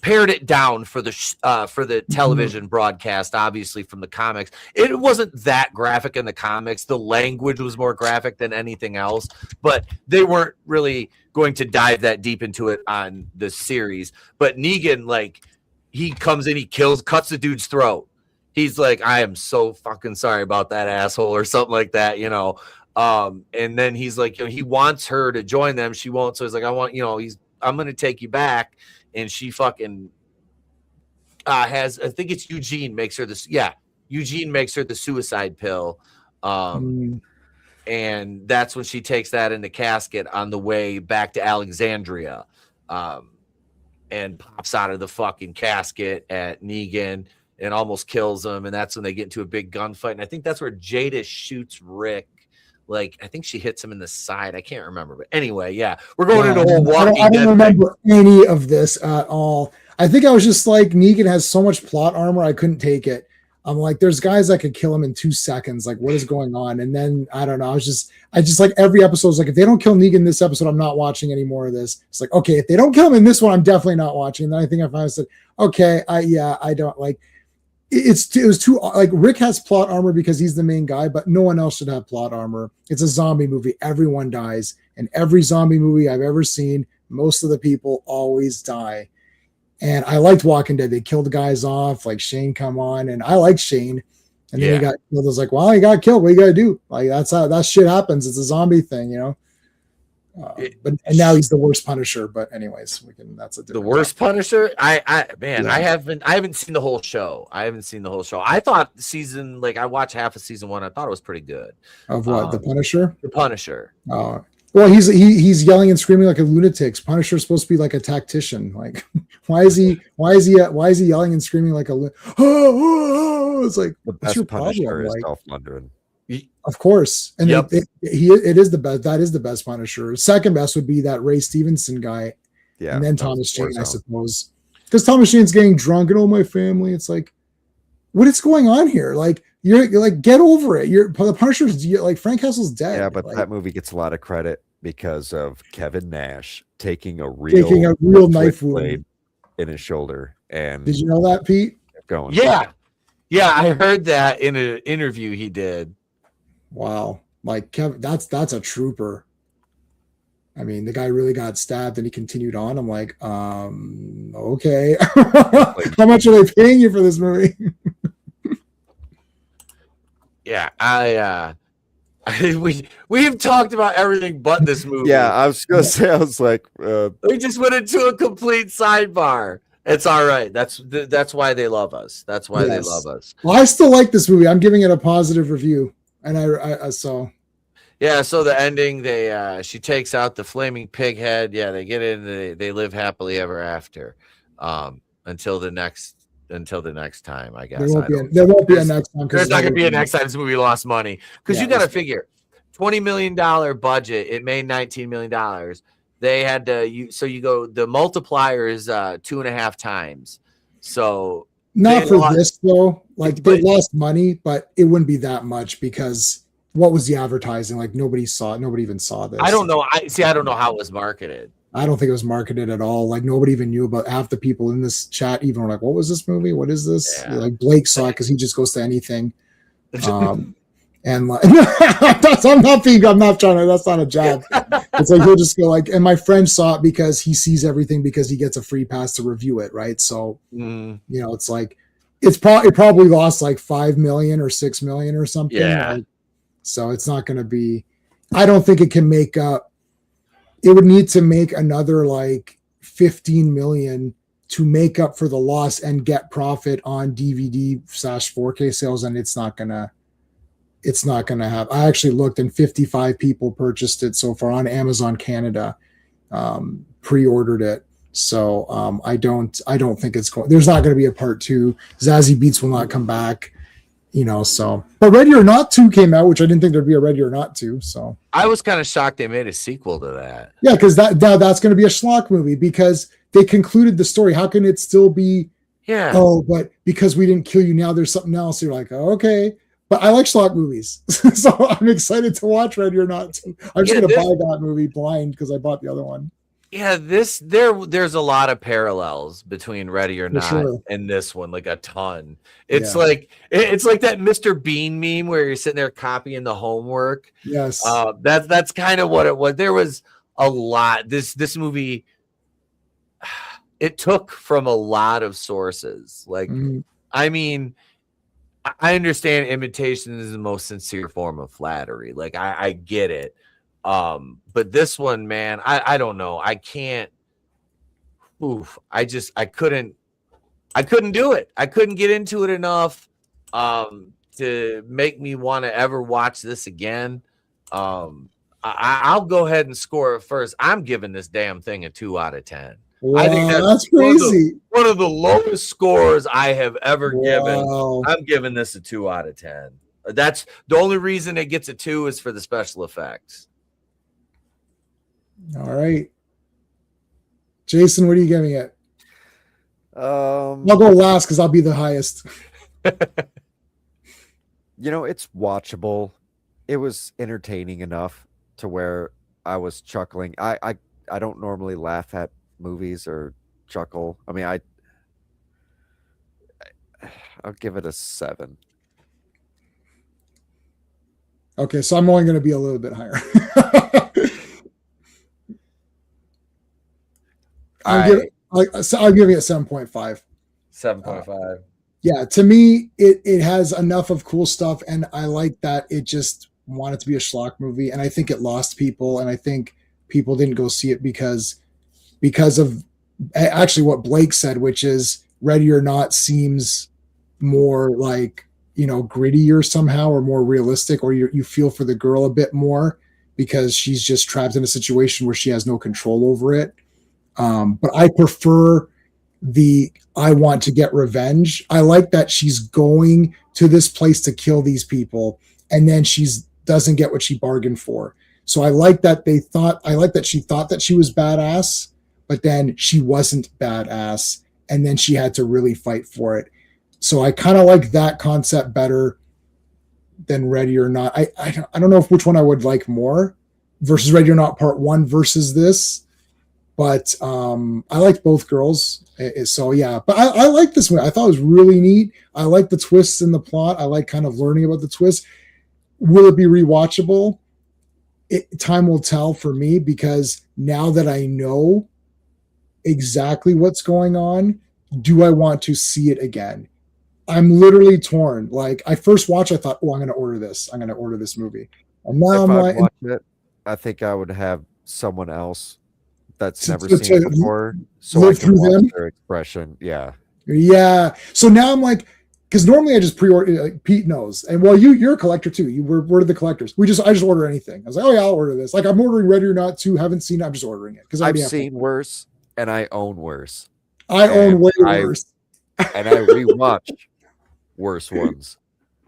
pared it down for the television broadcast, obviously from the comics. It wasn't that graphic in the comics. The language was more graphic than anything else, but they weren't really going to dive that deep into it on the series. But Negan, like, he comes in, he cuts the dude's throat. He's like, I am so fucking sorry about that asshole, or something like that, and then he's like, he wants her to join them. She won't. So he's like, I'm going to take you back. And she fucking has, I think it's Eugene makes her this. Yeah. Eugene makes her the suicide pill. And that's when she takes that in the casket on the way back to Alexandria. And pops out of the fucking casket at Negan and almost kills him. And that's when they get into a big gunfight. And I think that's where Jada shoots Rick. Like, I think she hits him in the side. I can't remember. But anyway, yeah. We're going into a whole Walking Dead. I don't remember any of this at all. I think I was just like, Negan has so much plot armor, I couldn't take it. I'm like, there's guys that could kill him in 2 seconds. Like, what is going on? And then, I don't know. I just like, every episode was like, if they don't kill Negan this episode, I'm not watching any more of this. It's like, okay, if they don't kill him in this one, I'm definitely not watching. And then I think I finally said, okay, I don't like. It was too, like, Rick has plot armor because he's the main guy, but no one else should have plot armor. It's a zombie movie. Everyone dies. And every zombie movie I've ever seen, most of the people always die. And I liked Walking Dead. They killed the guys off, like Shane come on, and I liked Shane. And then he got killed. I was like, well, he got killed. What you got to do? Like, that's how that shit happens. It's a zombie thing, But now he's the worst Punisher. But anyways, that's a different worst Punisher. I haven't seen the whole show. I thought I watched half of season 1. I thought it was pretty good. Of what? The Punisher? The Punisher. Oh, well, he's yelling and screaming like a lunatic. Punisher's supposed to be like a tactician. Like, why is he yelling and screaming like a lunatic? It's like, the what's your best Punisher problem? is Like, Dolph Lundgren. of course, and it is the best. That is the best Punisher. Second best would be that Ray Stevenson guy, and then Thomas Jane, I suppose, because Thomas Jane's getting drunk and my family. It's like, what is going on here? Like, you're like, get over it. The Punisher's like, Frank Castle's dead. Yeah, but like, that movie gets a lot of credit because of Kevin Nash taking a real knife wound in his shoulder. And did you know that, Pete? Going. Yeah, I heard that in an interview he did. Wow, like Kevin, that's a trooper. I mean, the guy really got stabbed and he continued on. I'm like, okay. How much are they paying you for this movie? Yeah, we've talked about everything but this movie. Yeah, I was gonna say, I was like, we just went into a complete sidebar. It's all right. That's why they love us. That's why they love us. Well, I still like this movie. I'm giving it a positive review, and I saw. Yeah, so the ending, she takes out the flaming pig head. Yeah, they get in. They live happily ever after, until the next time. I guess there won't be a next time. There's not going to be a next time this movie lost money, because you got to figure, $20 million budget. It made $19 million. They had to the multiplier is 2.5 times. So not for this though. Like, they lost money, but it wouldn't be that much because. What was the advertising? Like, nobody even saw this. I don't know. I don't know how it was marketed. I don't think it was marketed at all. Like, nobody even knew about. Half the people in this chat even were like, what was this movie? What is this? Yeah. Like, Blake saw it because he just goes to anything. And like, I'm not trying to, that's not a jab. It's like, he'll just go like, and my friend saw it because he sees everything because he gets a free pass to review it. Right. So, it's like, it probably lost like 5 million or 6 million or something. Yeah. So it's not going to be, I don't think it can make up. It would need to make another like 15 million to make up for the loss and get profit on DVD/4K sales, and it's not gonna have. I actually looked, and 55 people purchased it so far on Amazon Canada, pre-ordered it. So I don't think it's going. There's not going to be a part 2. Zazie Beetz will not come back. So, but Ready or Not 2 came out, which I didn't think there'd be a Ready or Not 2. So I was kind of shocked they made a sequel to that. Yeah, because that's going to be a schlock movie because they concluded the story. How can it still be? Yeah. Oh, but because we didn't kill you, now there's something else. You're like, oh, okay. But I like schlock movies, so I'm excited to watch Ready or Not 2. I'm just going to buy that movie blind because I bought the other one. Yeah, there's a lot of parallels between Ready or Not and this one, like a ton. It's like that Mr. Bean meme where you're sitting there copying the homework. Yes, that's kind of what it was. There was a lot. This movie, it took from a lot of sources. Like, I mean, I understand imitation is the most sincere form of flattery. Like, I get it. But this one, man, I don't know. I can't. I couldn't do it. I couldn't get into it enough to make me want to ever watch this again. I'll go ahead and score it first. I'm giving this damn thing a 2 out of 10. Wow, I think that's crazy. One of the lowest scores I have ever given. I'm giving this a 2 out of 10. That's the only reason it gets a 2 is for the special effects. All right, Jason, what are you giving it? I'll go last because I'll be the highest. It's watchable. It was entertaining enough to where I was chuckling. I don't normally laugh at movies or chuckle. I mean, I'll give it a 7. Okay, so I'm only going to be a little bit higher. I'm giving it 7.5. 7.5. Yeah, to me, it has enough of cool stuff, and I like that it just wanted to be a schlock movie, and I think it lost people, and I think people didn't go see it because of actually what Blake said, which is Ready or Not seems more like, grittier somehow or more realistic, or you feel for the girl a bit more because she's just trapped in a situation where she has no control over it. But I prefer I want to get revenge. I like that she's going to this place to kill these people, and then doesn't get what she bargained for. So I like that she thought that she was badass, but then she wasn't badass, and then she had to really fight for it. So I kind of like that concept better than Ready or Not. I don't know which one I would like more versus Ready or Not Part 1 versus this. But I liked both girls. So, yeah. But I like this one. I thought it was really neat. I like the twists in the plot. I like kind of learning about the twists. Will it be rewatchable? Time will tell for me, because now that I know exactly what's going on, do I want to see it again? I'm literally torn. Like, I first watched, I thought, I'm going to order this. I'm going to order this movie. And now if I'm I like, watched it, I think I would have someone else that's never seen it before, so I can watch their expression. Yeah. So now I'm like, because normally I just pre-order. Like, Pete knows, and you're a collector too. We're the collectors. I just order anything. I was like, oh yeah, I'll order this. Like, I'm ordering Ready or Not 2. Haven't seen it. I'm just ordering it because I've seen worse, and I own worse. I own way worse, and I rewatch worse ones.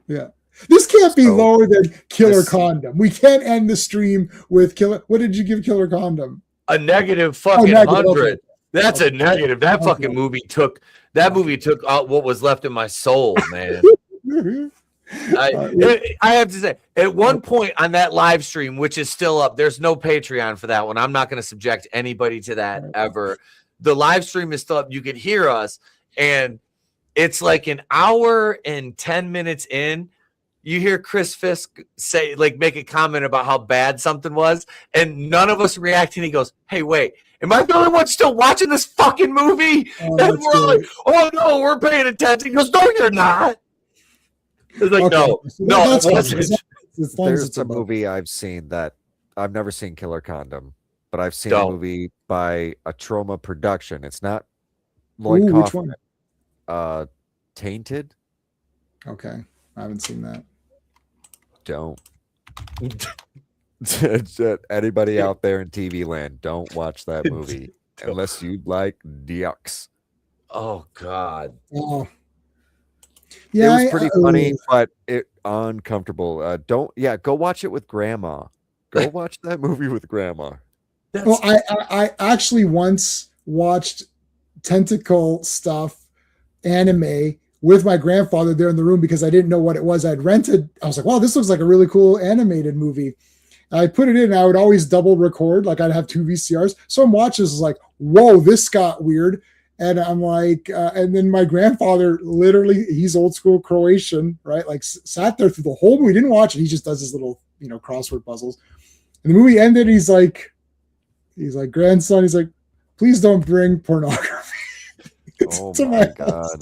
Yeah. This can't be lower than Killer Condom. We can't end the stream with Killer. What did you give Killer Condom? A negative fucking 100. Okay. That's a negative. That fucking movie took out what was left in my soul, man. I have to say, at one point on that live stream, which is still up, there's no Patreon for that one. I'm not going to subject anybody to that ever. The live stream is still up. You can hear us, and it's like an hour and 10 minutes in. You hear Chris Fisk make a comment about how bad something was, and none of us react. And he goes, "Hey, wait, am I the only one still watching this fucking movie?" And we're all like, "Oh no, we're paying attention." He goes, "No, you're not." It's like, no, it wasn't. There's a movie I've seen that I've never seen Killer Condom, but I've seen a Don't. movie by a Trauma production. It's not Ooh, Lloyd which Kaufman. one? Tainted. Okay, I haven't seen that. Don't. Anybody out there in TV land, don't watch that movie unless you like ducks. Oh God. Oh, yeah, it was pretty funny, but it uncomfortable. Go watch it with grandma. Go watch that movie with grandma. Well, I actually once watched tentacle stuff anime with my grandfather there in the room because I didn't know what it was. I'd rented. I was like, wow, this looks like a really cool animated movie. I put it in and I would always double record. Like I'd have 2 VCRs. So I'm watching this, like, whoa, this got weird. And I'm like, and then my grandfather, literally, he's old school Croatian, right? Like sat there through the whole movie, didn't watch it. He just does his little, crossword puzzles. And the movie ended. He's like, grandson, he's like, please don't bring pornography Oh to my house." God.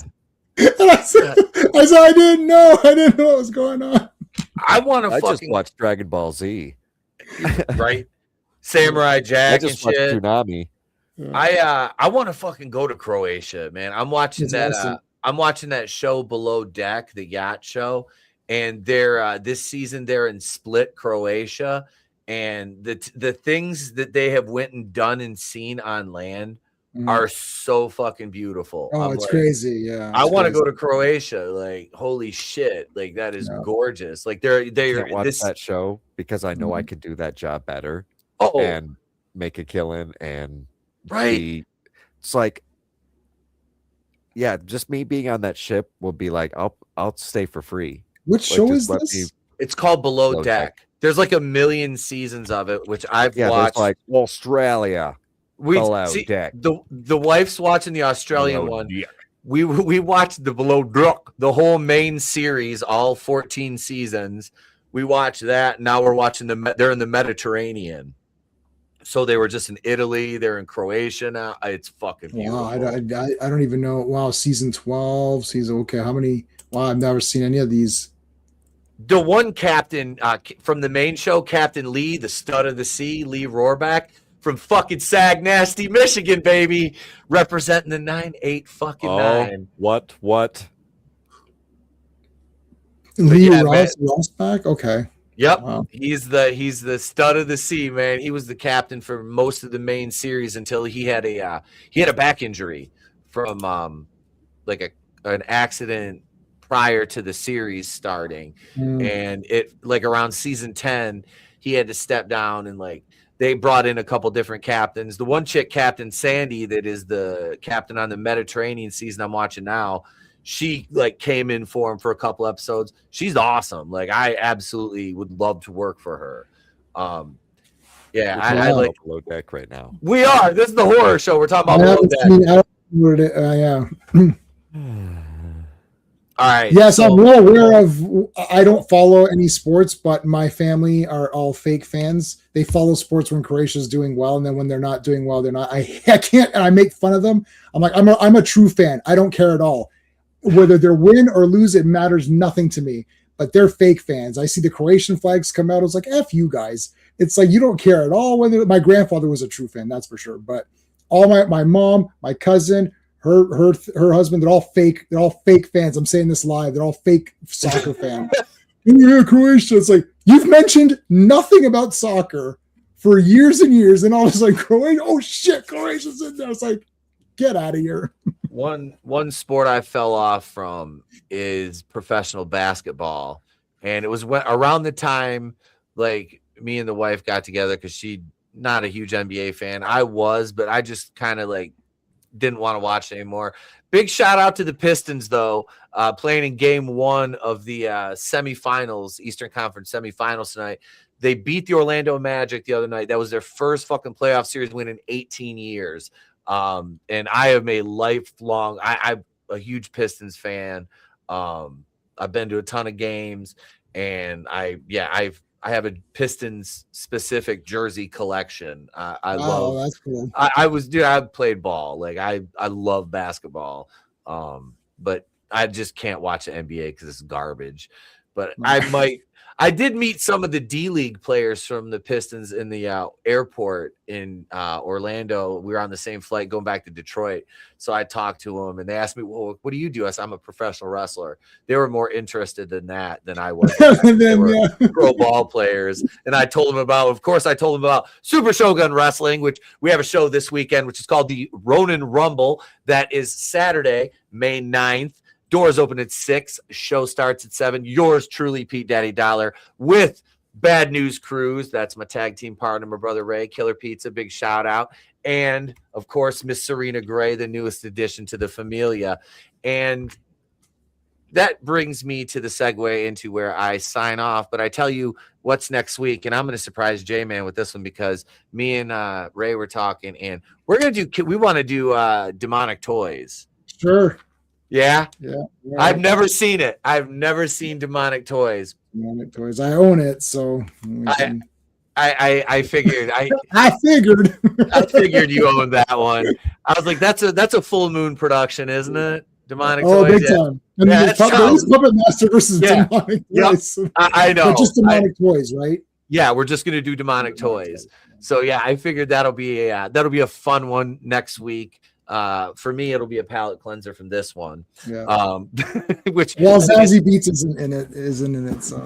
And I said, I didn't know what was going on. I want to I just fucking watched Dragon Ball Z. right, Samurai I Jack and just watched shit. Toonami. I want to fucking go to Croatia, man. I'm watching It's that. awesome. I'm watching that show Below Deck, the yacht show, and they're this season they're in Split, Croatia, and the things that they have went and done and seen on land are so fucking beautiful. Oh, I'm it's like, crazy. Yeah. I it's want to go crazy. to Croatia. Like, holy shit! Like that is Yeah. gorgeous. Like I they're can't watch this. that show because I know I Mhm. could do that job better Oh, and make a killing and right. it's like, yeah, just me being on that ship will be like, I'll stay for free. Which Like, show just is let this? me- It's called Below Below Deck. Deck. There's like 1 million seasons of it, which I've Yeah, watched. there's like Australia. Below Deck. The wife's watching the Australian Below one. Deck. We watched the Below Deck, the whole main series, all 14 seasons. We watched that. Now we're watching they're in the Mediterranean. So they were just in Italy. They're in Croatia now. It's fucking beautiful. Wow, I don't even know. Wow, season 12. Okay, how many? Wow, I've never seen any of these. The one captain from the main show, Captain Lee, the stud of the sea, Lee Rohrback, from fucking Sag Nasty, Michigan, baby, representing the 9-8 fucking 9. What? Lee yeah, Rossback? Okay. Yep, Wow. he's the stud of the sea, man. He was the captain for most of the main series until he had a back injury from like an accident prior to the series starting, and it like around season 10 he had to step down, and like they brought in a couple different captains. The one chick, Captain Sandy, that is the captain on the Mediterranean season I'm watching now, she like came in for him for a couple episodes. She's awesome. Like I absolutely would love to work for her. I like Below Deck right now. we are. This is the horror show. We're talking I about Below haven't Deck. seen. I don't know what it, yeah. All right. Yes, so- I'm well aware of. I don't follow any sports, but my family are all fake fans. They follow sports when Croatia's doing well, and then when they're not doing well, they're not. I can't, and I make fun of them. I'm like, I'm a true fan. I don't care at all whether they win or lose. It matters nothing to me. But they're fake fans. I see the Croatian flags come out. I was like, F you guys. It's like you don't care at all. Whether my grandfather was a true fan, that's for sure. But all my mom, my cousin, her husband, they're all fake. They're all fake fans. I'm saying this live. They're all fake soccer fans. Yeah, Croatia. It's like you've mentioned nothing about soccer for years and years, and all of a sudden, Croatia. Oh shit, Croatia's in there. It's like, get out of here. One sport I fell off from is professional basketball, and it was around the time like me and the wife got together because she not a huge NBA fan. I was, but I just kind of like didn't want to watch anymore. Big shout out to the Pistons though, playing in game 1 of the semifinals, Eastern Conference semifinals tonight. They beat the Orlando Magic the other night. That was their first fucking playoff series win in 18 years. And I am a lifelong, I'm a huge Pistons fan. I've been to a ton of games, and I have a Pistons specific jersey collection. I love. That's cool. I played ball. Like I love basketball. But I just can't watch the NBA because it's garbage. But I I did meet some of the D-League players from the Pistons in the airport in Orlando. We were on the same flight going back to Detroit. So I talked to them, and they asked me, well, what do you do? I said, I'm a professional wrestler. They were more interested in that than I was. They were pro ball players. And I told them about Super Shogun Wrestling, which we have a show this weekend, which is called the Ronin Rumble. That is Saturday, May 9th. Doors open at 6. Show starts at 7. Yours truly, Pete Daddy Dollar, with Bad News Cruise. That's my tag team partner, my brother Ray. Killer Pizza, big shout out. And, of course, Miss Serena Gray, the newest addition to the Familia. And that brings me to the segue into where I sign off. But I tell you what's next week, and I'm going to surprise J-Man with this one because me and Ray were talking, and we want to do demonic toys. Sure. Yeah? Yeah. I've never seen it. I've never seen demonic toys. Demonic toys. I own it, so I figured. I figured. I figured you owned that one. I was like, that's a full moon production, isn't it? Demonic toys. Big time. And there's Puppet Master versus demonic toys. I know. But just demonic toys, right? Yeah, we're just gonna do demonic toys. So yeah, I figured that'll be a fun one next week. For me, it'll be a palate cleanser from this one. Yeah. Which Zazie Beats isn't in it, so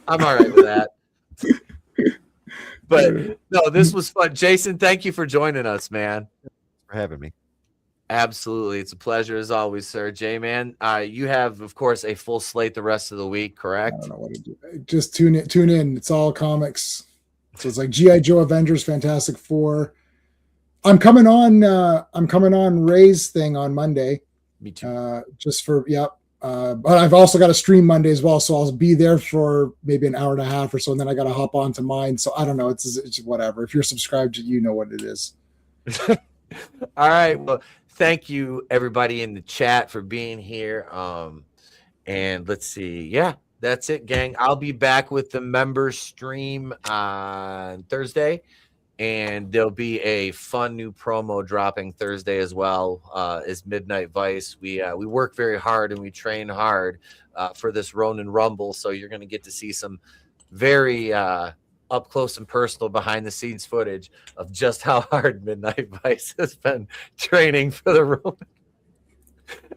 I'm all right with that. But no, this was fun. Jaycen, thank you for joining us, man. For having me. Absolutely. It's a pleasure as always, sir. J-Man, you have, of course, a full slate the rest of the week, correct? I don't know what to do. Just tune in. It's all comics. So it's like G.I. Joe, Avengers, Fantastic Four. I'm coming on Ray's thing on Monday. Me too. But I've also got a stream Monday as well, so I'll be there for maybe an hour and a half or so, and then I got to hop on to mine. So I don't know. It's whatever. If you're subscribed, you know what it is. All right. Well, thank you everybody in the chat for being here. And let's see. Yeah, that's it, gang. I'll be back with the member stream on Thursday. And there'll be a fun new promo dropping Thursday as well as Midnight Vice. We work very hard and we train hard for this Ronin Rumble. So you're going to get to see some very up close and personal behind the scenes footage of just how hard Midnight Vice has been training for the Ronin.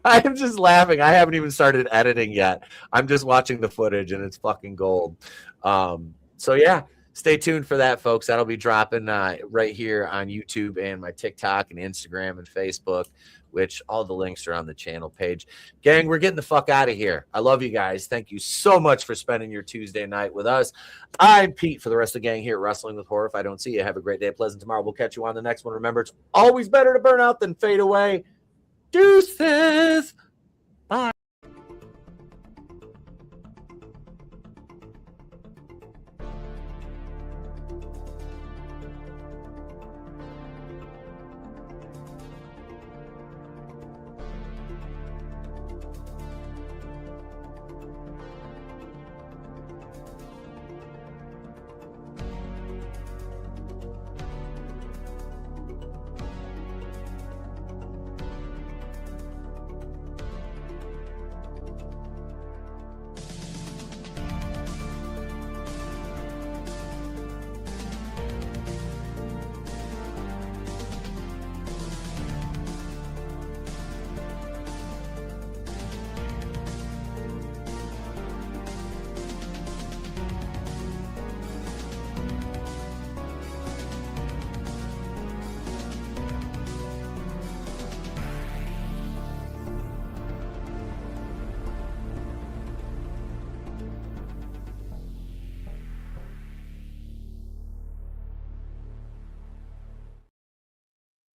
I'm just laughing. I haven't even started editing yet. I'm just watching the footage and it's fucking gold. So yeah. Stay tuned for that, folks. That'll be dropping right here on YouTube and my TikTok and Instagram and Facebook, which all the links are on the channel page. Gang, we're getting the fuck out of here. I love you guys. Thank you so much for spending your Tuesday night with us. I'm Pete for the rest of the gang here at Wrestling with Horror. If I don't see you, have a great day. Pleasant tomorrow. We'll catch you on the next one. Remember, it's always better to burn out than fade away. Deuces. Bye.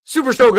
Super Shogun.